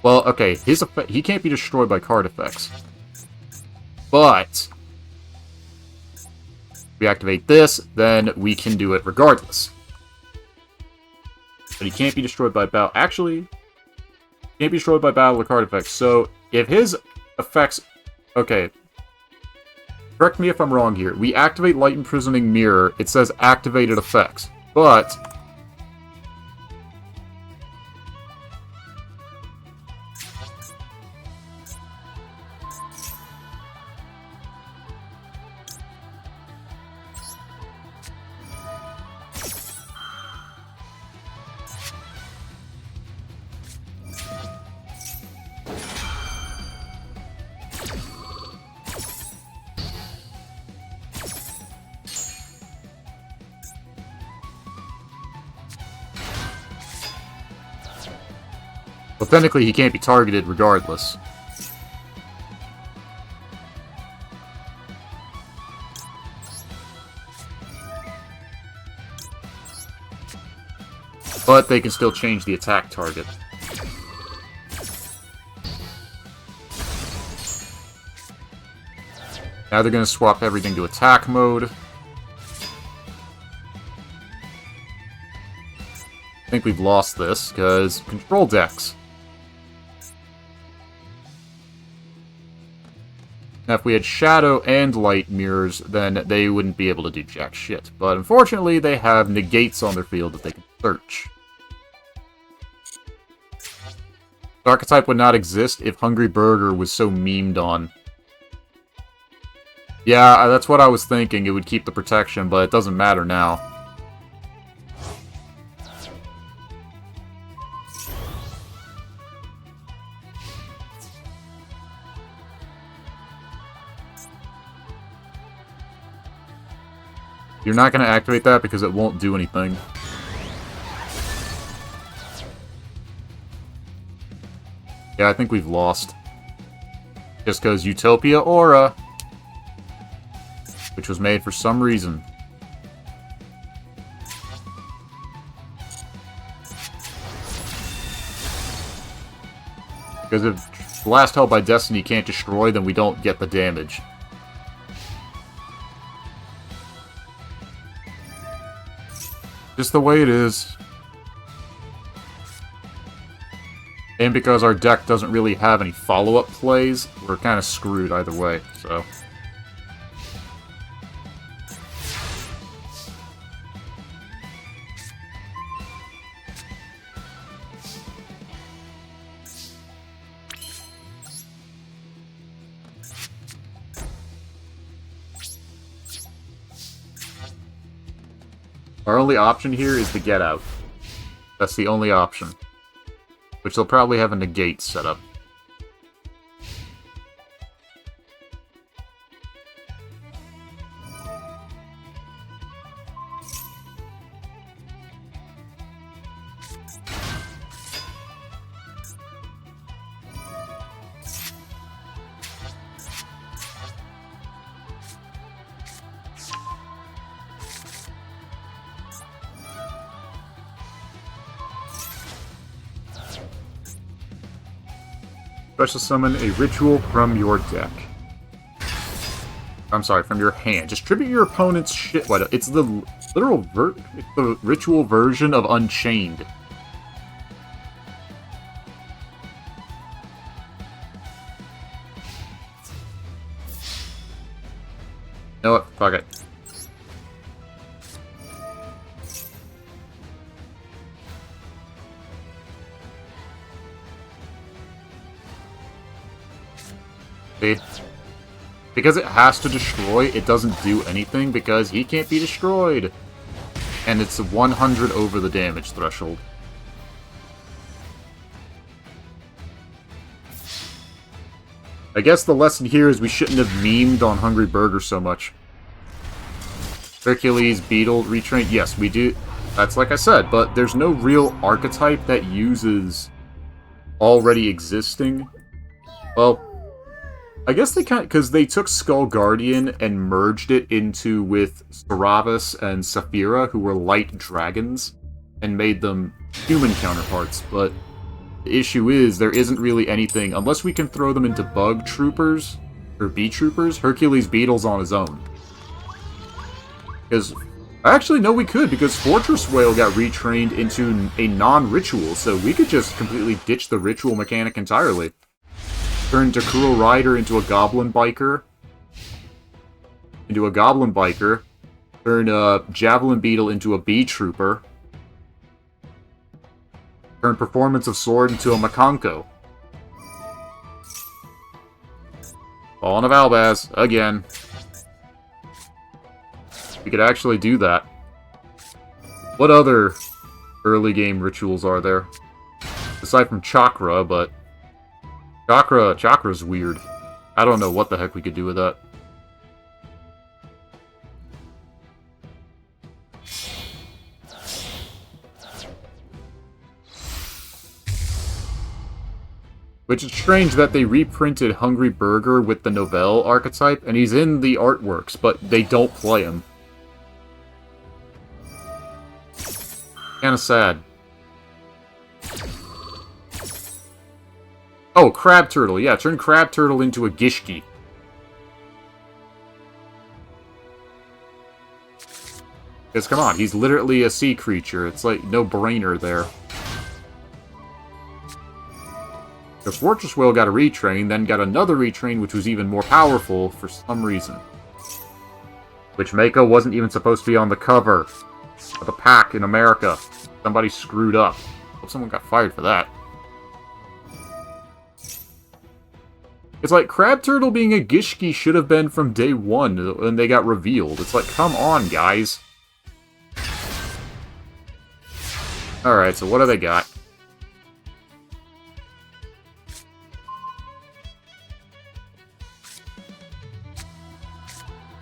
Well, okay, his effect, he can't be destroyed by card effects. But... if we activate this, then we can do it regardless. But he can't be destroyed by battle. Actually, he can't be destroyed by battle or card effects. So, if his effects... Okay. Correct me if I'm wrong here. We activate Light Imprisoning Mirror. It says activated effects. But... well, technically, he can't be targeted regardless. But they can still change the attack target. Now they're going to swap everything to attack mode. I think we've lost this, because control decks. Now, if we had Shadow and Light Mirrors, then they wouldn't be able to do jack shit. But unfortunately, they have negates on their field that they can search. The archetype would not exist if Hungry Burger was so memed on. Yeah, that's what I was thinking. It would keep the protection, but it doesn't matter now. You're not going to activate that because it won't do anything. Yeah, I think we've lost. Just because Utopia Aura, which was made for some reason. Because if Blast Held by Destiny can't destroy, then we don't get the damage. Just the way it is. And because our deck doesn't really have any follow-up plays, we're kind of screwed either way, so... Our only option here is the get out. That's the only option. Which they'll probably have a negate set up. Special summon a ritual from your deck. I'm sorry, from your hand. Distribute your opponent's shit. What? It's the literal it's the ritual version of Unchained. You know what? Fuck it. See? Because it has to destroy, it doesn't do anything because he can't be destroyed. And it's 100 over the damage threshold. I guess the lesson here is we shouldn't have memed on Hungry Burger so much. Hercules, Beetle, retrain. Yes, we do. That's like I said, but there's no real archetype that uses already existing. Well, I guess they can't, because they took Skull Guardian and merged it into with Saravis and Saphira, who were light dragons, and made them human counterparts, but the issue is there isn't really anything, unless we can throw them into Bug Troopers, or Bee Troopers, Hercules Beetle's on his own. Because, actually, no, we could, because Fortress Whale got retrained into a non-ritual, so we could just completely ditch the ritual mechanic entirely. Turn Takuro Rider into a Goblin Biker. Turn Javelin Beetle into a Bee Trooper. Turn Performance of Sword into a Makanko. Fallen of Albaz, again. We could actually do that. What other early game rituals are there? Aside from Chakra, but... Chakra's weird. I don't know what the heck we could do with that. Which is strange that they reprinted Hungry Burger with the Novell archetype, and he's in the artworks, but they don't play him. Kinda sad. Oh, Crab Turtle. Yeah, turn Crab Turtle into a Gishki. Because, come on, he's literally a sea creature. It's like, no-brainer there. Because Fortress Whale got a retrain, then got another retrain which was even more powerful for some reason. Which Mako wasn't even supposed to be on the cover of the pack in America. Somebody screwed up. Hope someone got fired for that. It's like, Crab Turtle being a Gishki should have been from day one when they got revealed. It's like, come on, guys. Alright, so what do they got?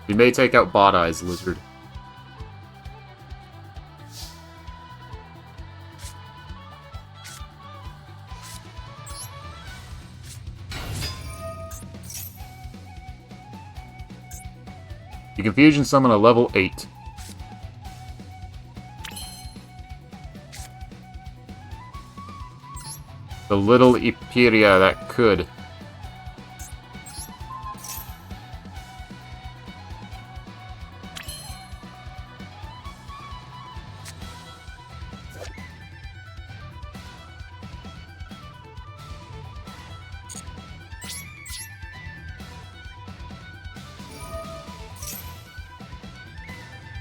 We may take out Bot Eyes Lizard. You can fusion summon a level 8. The little Eperia that could.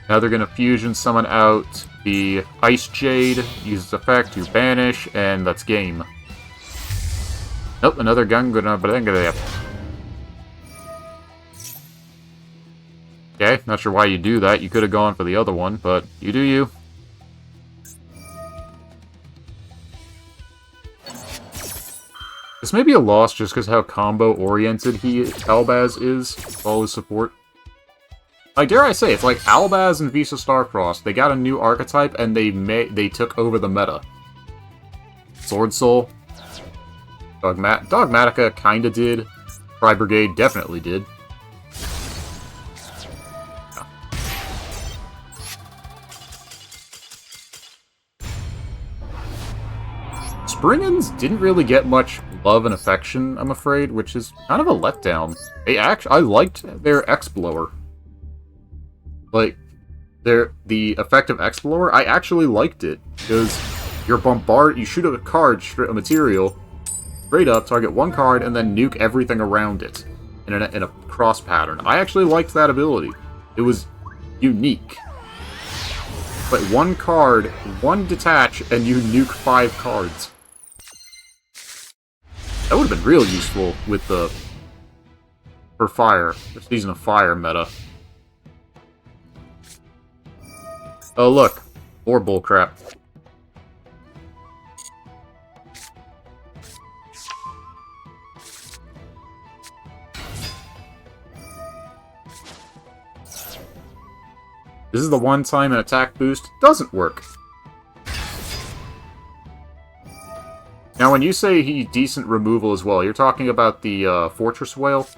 Now they're going to fusion summon out the Ice Jade, use its effect to banish, and that's game. Nope, another Gunga. Okay, not sure why you do that. You could have gone for the other one, but you do you. This may be a loss just because how combo-oriented Albaz is, all his support. Like, dare I say, it's like Albaz and Visa Starfrost. They got a new archetype, and they took over the meta. Sword Soul. Dogmatica kinda did. Tri Brigade definitely did. Yeah. Springans didn't really get much love and affection, I'm afraid, which is kind of a letdown. I liked their X-Blower. Like, the effective X-Blower, I actually liked it, because you shoot a card, a material, straight up, target one card, and then nuke everything around it, in a cross pattern. I actually liked that ability. It was unique. But one card, one detach, and you nuke 5 cards. That would have been real useful with the Season of Fire meta. Oh, look. More bullcrap. This is the one time an attack boost doesn't work. Now, when you say he decent removal as well, you're talking about the Fortress Whale?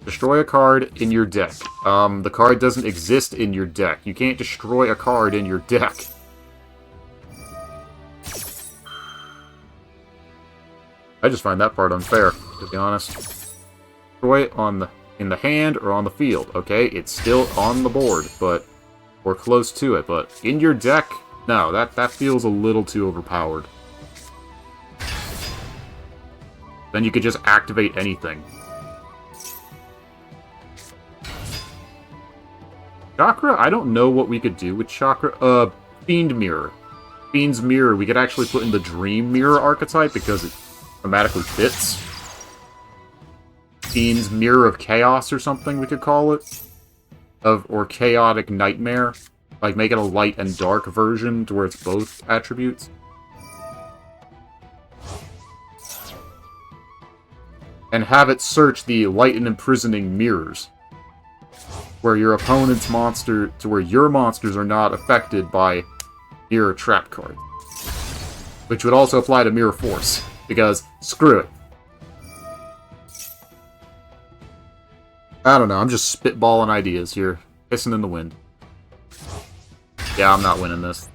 Destroy a card in your deck. The card doesn't exist in your deck. You can't destroy a card in your deck. I just find that part unfair, to be honest. Destroy it in the hand or on the field, okay? It's still on the board, but or close to it, but in your deck, no, that feels a little too overpowered. Then you could just activate anything. Chakra? I don't know what we could do with Chakra. Fiend Mirror. Fiend's Mirror, we could actually put in the Dream Mirror archetype because it automatically fits. Fiend's Mirror of Chaos or something we could call it. Or Chaotic Nightmare. Like, make it a light and dark version to where it's both attributes. And have it search the light and imprisoning mirrors. Where your opponent's monster, to where your monsters are not affected by mirror trap cards. Which would also apply to Mirror Force, because screw it. I don't know, I'm just spitballing ideas here, pissing in the wind. Yeah, I'm not winning this.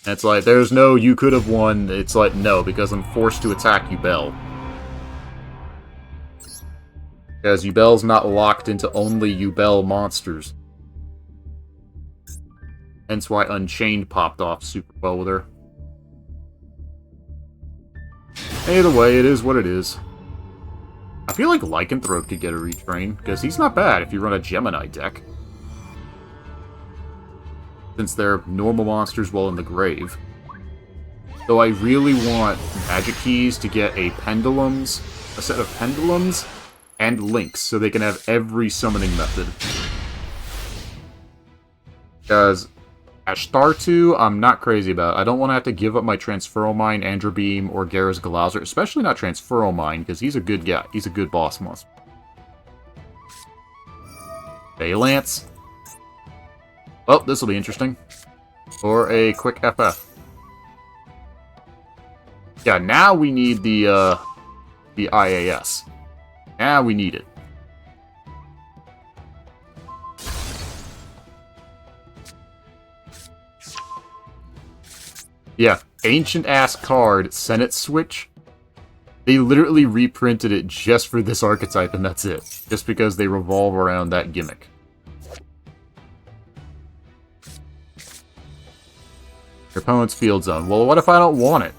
And it's like, there's no you could have won, it's like, no, because I'm forced to attack Yubel. Because Yubel's not locked into only Yubel monsters. Hence why Unchained popped off super well with her. Either way, it is what it is. I feel like Lycanthrope could get a retrain, because he's not bad if you run a Gemini deck. Since they're normal monsters while in the grave. Though I really want Magic Keys to get a set of Pendulums, and Links, so they can have every summoning method. Because Ashtartu, I'm not crazy about. I don't want to have to give up my Transferal Mine, Androbeam, or Garrus Galazar, especially not Transferal Mine, because he's a good guy. He's a good boss monster. Valance. Oh, this will be interesting. Or a quick FF. Yeah, now we need the IAS. Now we need it. Yeah, ancient-ass card, Senate Switch. They literally reprinted it just for this archetype, and that's it. Just because they revolve around that gimmick. Your opponent's field zone. Well, what if I don't want it?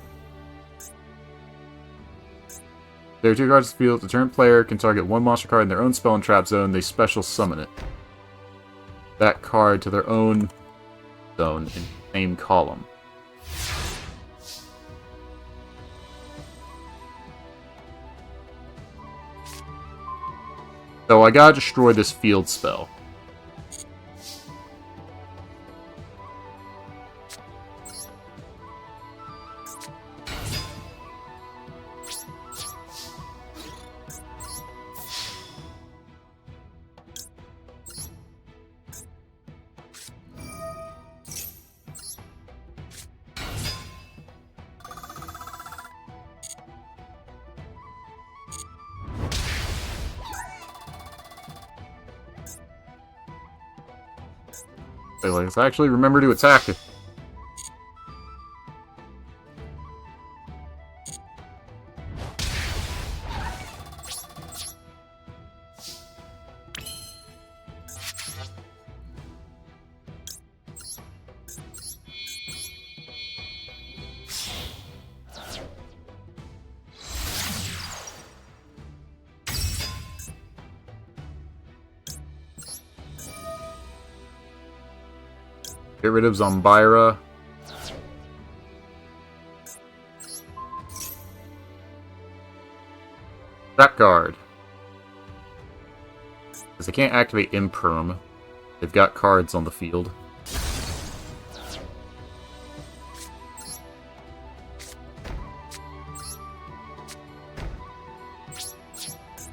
There are 2 cards in the field. The turn player can target 1 monster card in their own spell and trap zone. They special summon it. That card to their own zone in the same column. So I gotta destroy this field spell. Let's actually remember to attack it. Get rid of Zombira. Trap card. Because they can't activate Imperm. They've got cards on the field.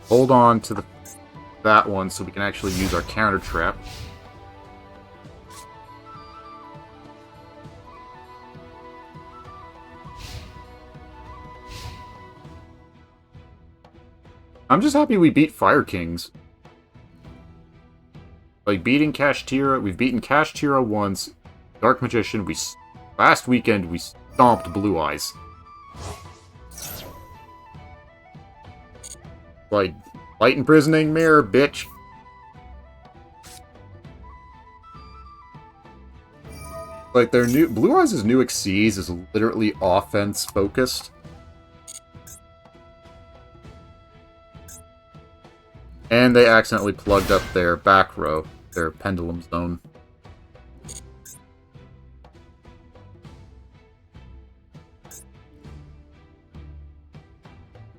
hold on to that one so we can actually use our counter trap. I'm just happy we beat Fire Kings. Like, beating Kashtira, we've beaten Kashtira once. Dark Magician, last weekend we stomped Blue Eyes. Like, Light Imprisoning Mirror, bitch. Like, their new Blue Eyes' new Xyz is literally offense focused. And they accidentally plugged up their back row, their pendulum zone.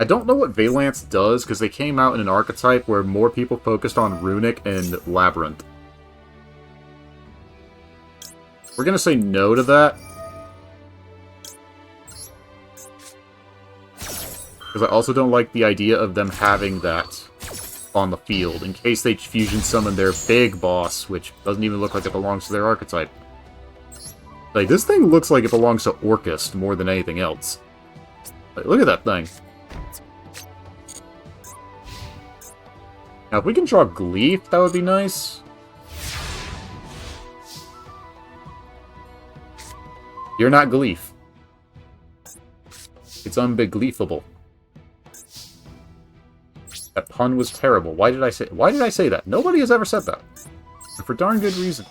I don't know what Valance does, because they came out in an archetype where more people focused on Runic and Labyrinth. We're gonna say no to that. Because I also don't like the idea of them having that on the field, in case they fusion summon their big boss, which doesn't even look like it belongs to their archetype. Like, this thing looks like it belongs to Orchist more than anything else. Like, look at that thing. Now, if we can draw Gleef, that would be nice. You're not Gleef. It's unbegleefable. That pun was terrible. Why did I say that? Nobody has ever said that. And for darn good reason.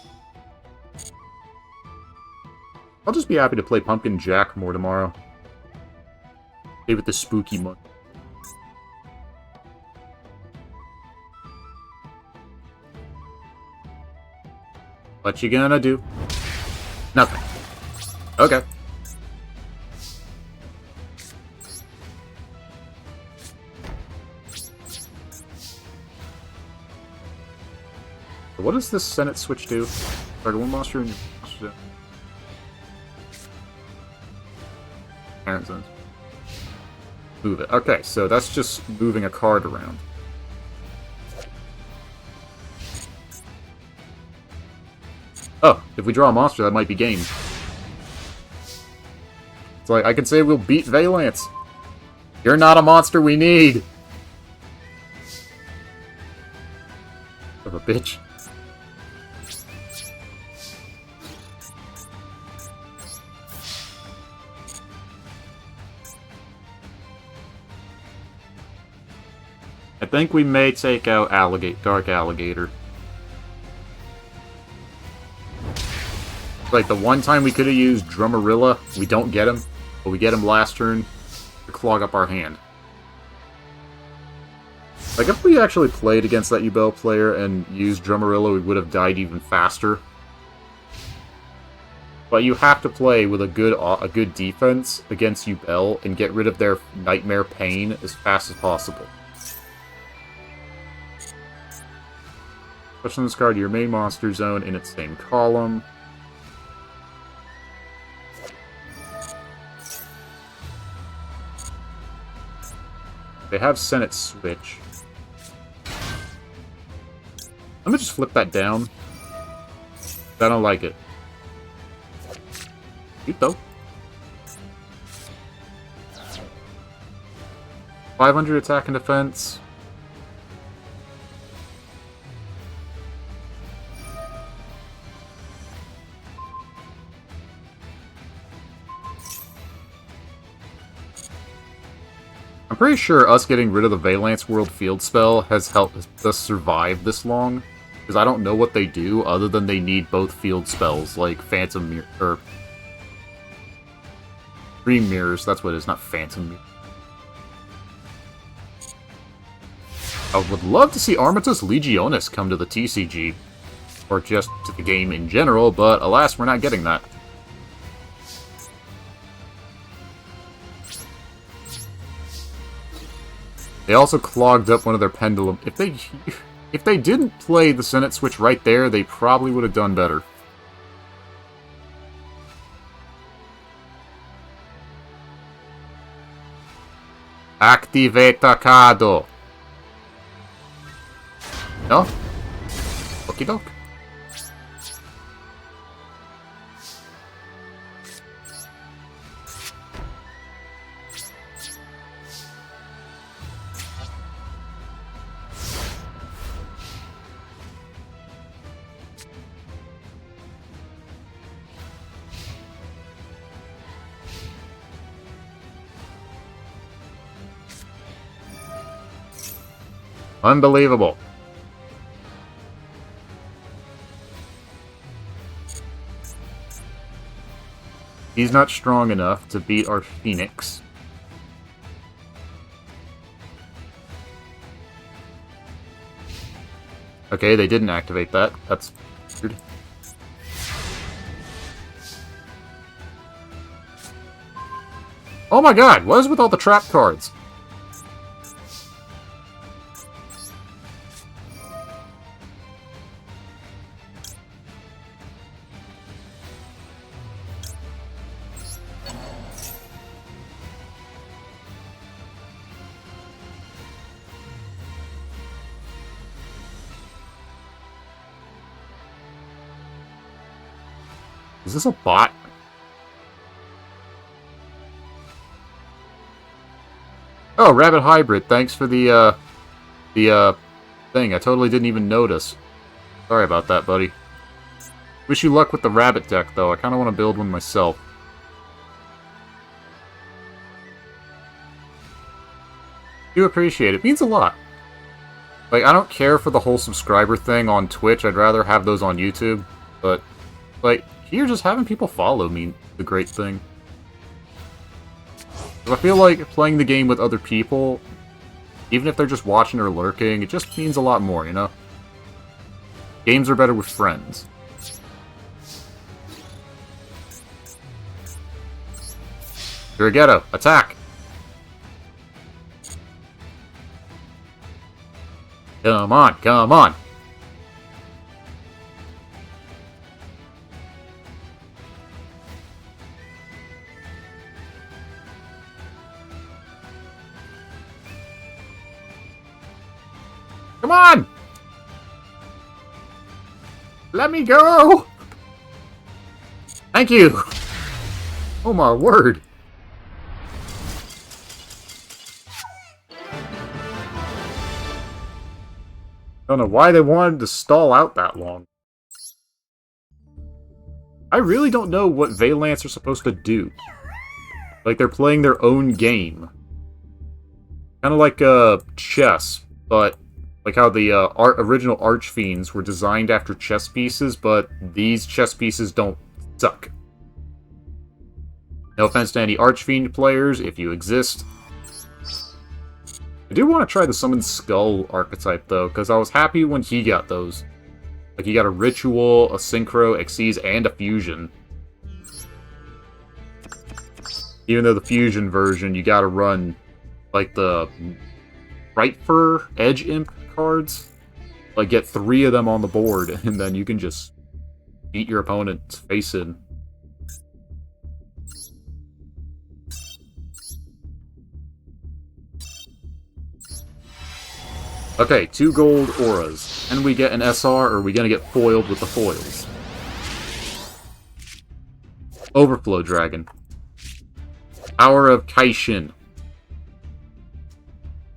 I'll just be happy to play Pumpkin Jack more tomorrow. Play with the spooky month. What you gonna do? Nothing. Okay. What does this Senate switch do? Target one monster and your monster. Parent zones. Move it. Okay, so that's just moving a card around. Oh, if we draw a monster, that might be game. It's like, I can say we'll beat Valance. You're not a monster we need! Of a bitch. I think we may take out Dark Alligator. Like, the one time we could have used Drummerilla, we don't get him, but we get him last turn to clog up our hand. Like, if we actually played against that Yubel player and used Drummerilla, we would have died even faster. But you have to play with a good defense against Yubel and get rid of their Nightmare Pain as fast as possible. Push on this card to your main monster zone in its same column. They have Senate switch. I'm gonna just flip that down. I don't like it. Cute though. 500 attack and defense. I'm pretty sure us getting rid of the Valance World Field spell has helped us survive this long. Because I don't know what they do, other than they need both field spells, like Phantom Mirror, or Dream Mirrors, that's what it is, not Phantom Mirror. I would love to see Armatus Legionis come to the TCG, or just to the game in general, but alas, we're not getting that. They also clogged up one of their pendulum. If they didn't play the Senate switch right there, they probably would have done better. Activate Takado. No? Okie doke. Unbelievable. He's not strong enough to beat our Phoenix. Okay, they didn't activate that. That's weird. Oh my god, what is with all the trap cards? Is this a bot? Oh, Rabbit Hybrid, thanks for the thing. I totally didn't even notice. Sorry about that, buddy. Wish you luck with the Rabbit deck, though. I kind of want to build one myself. Do appreciate it. It means a lot. Like, I don't care for the whole subscriber thing on Twitch. I'd rather have those on YouTube. But, like, here just having people follow me is a great thing. I feel like playing the game with other people, even if they're just watching or lurking, it just means a lot more, you know? Games are better with friends. Irigetto, attack! Come on, come on! Come on! Let me go! Thank you! Oh my word! Don't know why they wanted to stall out that long. I really don't know what Valance are supposed to do. Like, they're playing their own game. Kind of like, chess, but like how the original Archfiends were designed after chess pieces, but these chess pieces don't suck. No offense to any Archfiend players, if you exist. I do want to try the Summoned Skull archetype, though, because I was happy when he got those. Like, he got a Ritual, a Synchro, Xyz, and a Fusion. Even though the Fusion version, you gotta run, like, the Rightfur Edge Imp cards. Like, get 3 of them on the board, and then you can just beat your opponent's face in. Okay, 2 gold auras. Can we get an SR, or are we gonna get foiled with the foils? Overflow Dragon. Hour of Kaishin.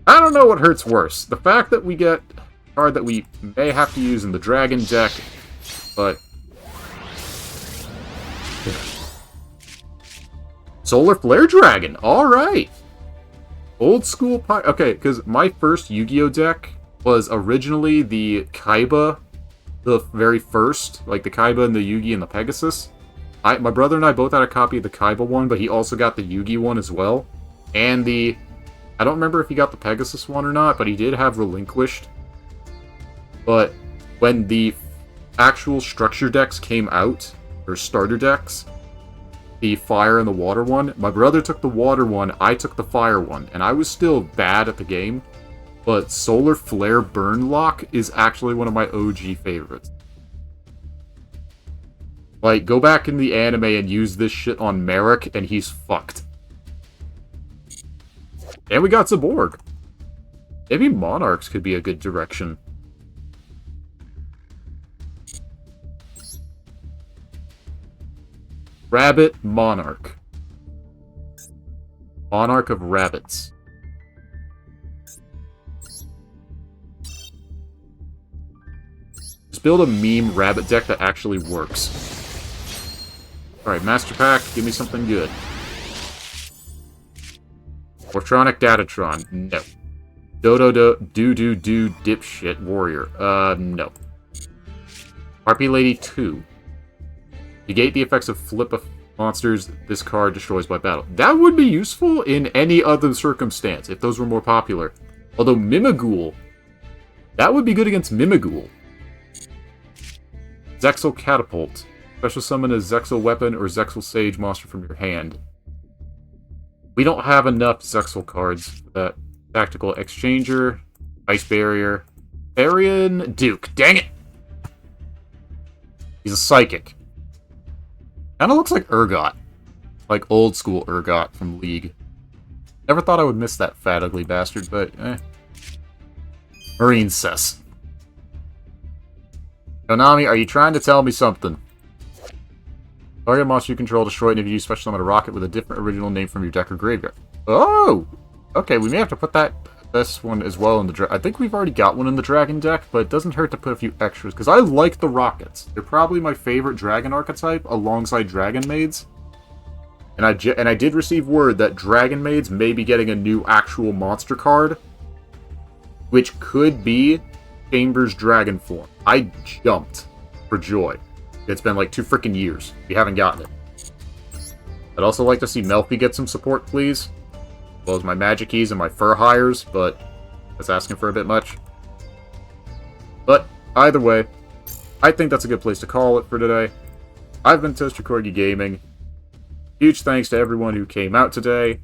I don't know what hurts worse. The fact that we get a card that we may have to use in the Dragon deck, but... Solar Flare Dragon! Alright! Old school pie. Okay, because my first Yu-Gi-Oh deck was originally the Kaiba, the very first, like the Kaiba and the Yugi and the Pegasus. My brother and I both had a copy of the Kaiba one, but he also got the Yugi one as well. And the... I don't remember if he got the Pegasus one or not, but he did have Relinquished. But when the actual structure decks came out, or starter decks, the fire and the water one, my brother took the water one, I took the fire one, and I was still bad at the game, but Solar Flare Burn Lock is actually one of my OG favorites. Like, go back in the anime and use this shit on Merrick, and he's fucked. And we got Zaborg. Maybe Monarchs could be a good direction. Rabbit Monarch. Monarch of Rabbits. Just build a meme rabbit deck that actually works. Alright, Master Pack, give me something good. Ortronic Datatron, no. Do dipshit warrior, no. Harpy Lady 2. Negate the effects of flip of monsters this card destroys by battle. That would be useful in any other circumstance, if those were more popular. Although Mimighoul, that would be good against Mimighoul. Zexal Catapult. Special summon a Zexal weapon or Zexal Sage monster from your hand. We don't have enough Zexal cards for that. Tactical Exchanger. Ice Barrier. Arian Duke. Dang it! He's a Psychic. Kinda looks like Urgot. Like old school Urgot from League. Never thought I would miss that fat ugly bastard, but eh. Marine Cess. Konami, are you trying to tell me something? Target monster you control, destroy it, and if you use special summon a rocket with a different original name from your deck or graveyard. Oh! Okay, we may have to put this one as well in the I think we've already got one in the dragon deck, but it doesn't hurt to put a few extras, because I like the rockets. They're probably my favorite dragon archetype, alongside Dragon Maids. And I did receive word that Dragon Maids may be getting a new actual monster card, which could be Chambers Dragon Form. I jumped for joy. It's been like 2 freaking years. We haven't gotten it. I'd also like to see Melfi get some support, please. As well as my Magic Keys and my Fur Hires, but that's asking for a bit much. But, either way, I think that's a good place to call it for today. I've been ToasterCorgiGaming. Huge thanks to everyone who came out today.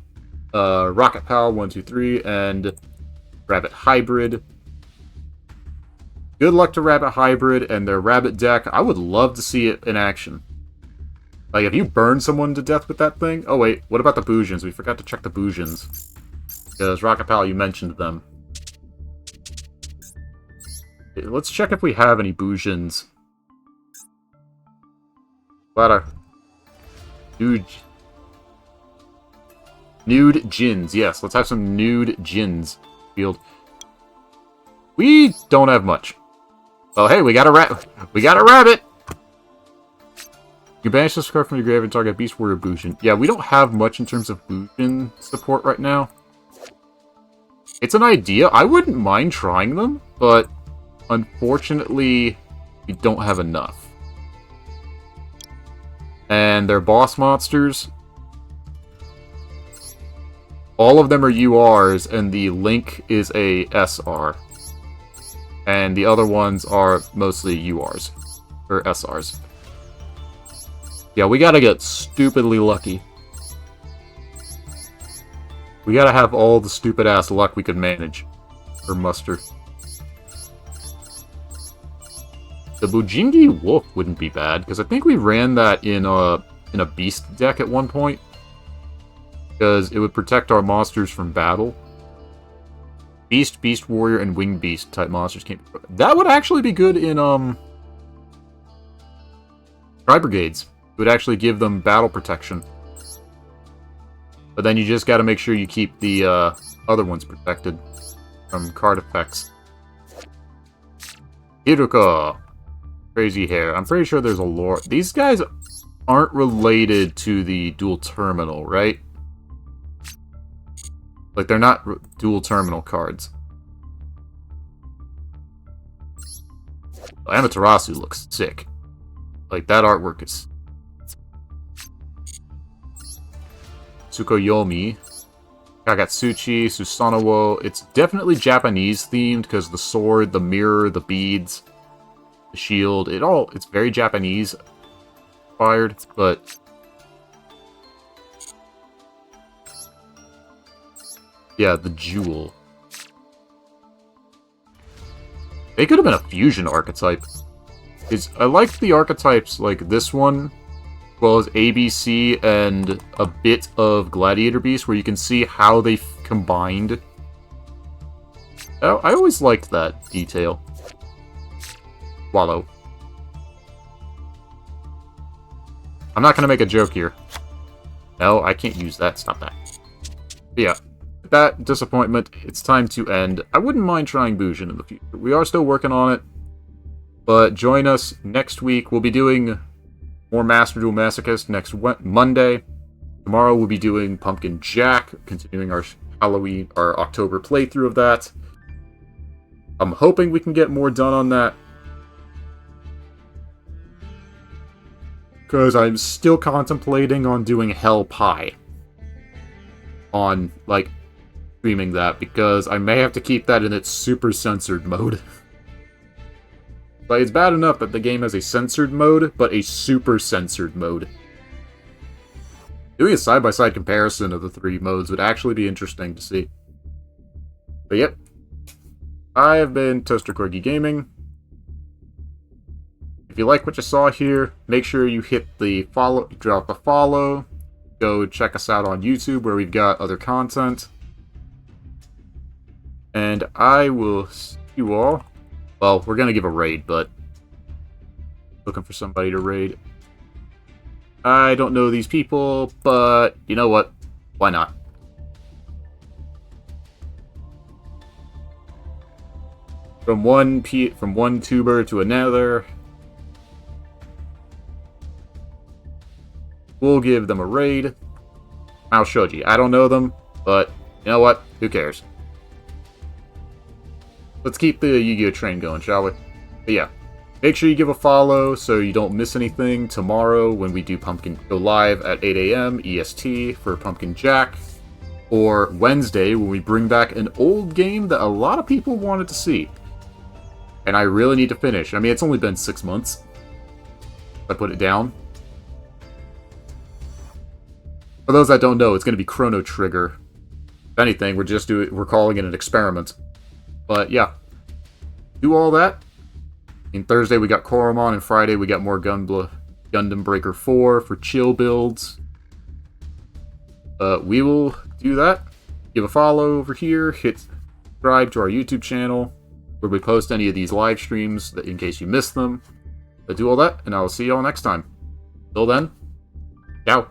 Rocket Pal 123 and Rabbit Hybrid. Good luck to Rabbit Hybrid and their Rabbit deck. I would love to see it in action. Like, if you burn someone to death with that thing... Oh, wait. What about the Boojins? We forgot to check the Boojins. Because, Rocket Pal, you mentioned them. Let's check if we have any Boojins. Nude Jins. Yes, let's have some nude Jins. Field. We don't have much. Oh, hey, we got a rabbit! You banish this card from your grave and target Beast Warrior Boojin. Yeah, we don't have much in terms of Boojin support right now. It's an idea. I wouldn't mind trying them, but unfortunately, we don't have enough. And they're boss monsters. All of them are URs, and the Link is a SR. And the other ones are mostly URs. Or SRs. Yeah, we gotta get stupidly lucky. We gotta have all the stupid-ass luck we could manage. Or muster. The Bujingi Wolf wouldn't be bad, because I think we ran that in a Beast deck at one point. Because it would protect our monsters from battle. Beast, Beast Warrior, and Winged Beast type monsters can't be... That would actually be good in, Tri-Brigades. It would actually give them battle protection. But then you just gotta make sure you keep the, other ones protected from card effects. Hiruka. Crazy hair. I'm pretty sure there's a lore... These guys aren't related to the Dual Terminal, right? Like, they're not dual terminal cards. Amaterasu looks sick. Like, that artwork is... Tsukuyomi. Kagatsuchi, Susanoo. It's definitely Japanese themed, because the sword, the mirror, the beads, the shield, it's very Japanese inspired, but... Yeah, the Jewel. They could have been a fusion archetype. I like the archetypes like this one, as well as ABC and a bit of Gladiator Beast, where you can see how they combined. I always liked that detail. Wallow. I'm not gonna make a joke here. No, I can't use that. Stop that. But yeah, with that disappointment, it's time to end. I wouldn't mind trying Bujin in the future. We are still working on it. But join us next week. We'll be doing more Master Duel Masochist next Monday. Tomorrow we'll be doing Pumpkin Jack, continuing our October playthrough of that. I'm hoping we can get more done on that. Because I'm still contemplating on doing Hell Pie. On, like, streaming that. Because I may have to keep that in its super censored mode. But it's bad enough that the game has a censored mode, but a super censored mode. Doing a side-by-side comparison of the three modes would actually be interesting to see. But yep. I have been ToasterCorgiGaming. If you like what you saw here, make sure you hit the follow, drop a follow. Go check us out on YouTube where we've got other content. And I will see you all. Well, we're gonna give a raid, but looking for somebody to raid. I don't know these people, but you know what? Why not? From one tuber to another, we'll give them a raid. I'll show you. I don't know them, but you know what? Who cares? Let's keep the Yu-Gi-Oh train going, shall we? But yeah, make sure you give a follow so you don't miss anything tomorrow when we do go live at 8 a.m. EST for Pumpkin Jack, or Wednesday when we bring back an old game that a lot of people wanted to see. And I really need to finish. I mean, it's only been 6 months. I put it down. For those that don't know, it's going to be Chrono Trigger. If anything, we're calling it an experiment. But yeah, do all that. And Thursday we got Koromon, and Friday we got more Gundam Breaker 4 for chill builds. We will do that. Give a follow over here. Hit subscribe to our YouTube channel where we post any of these live streams in case you missed them. But do all that, and I will see you all next time. Till then, ciao.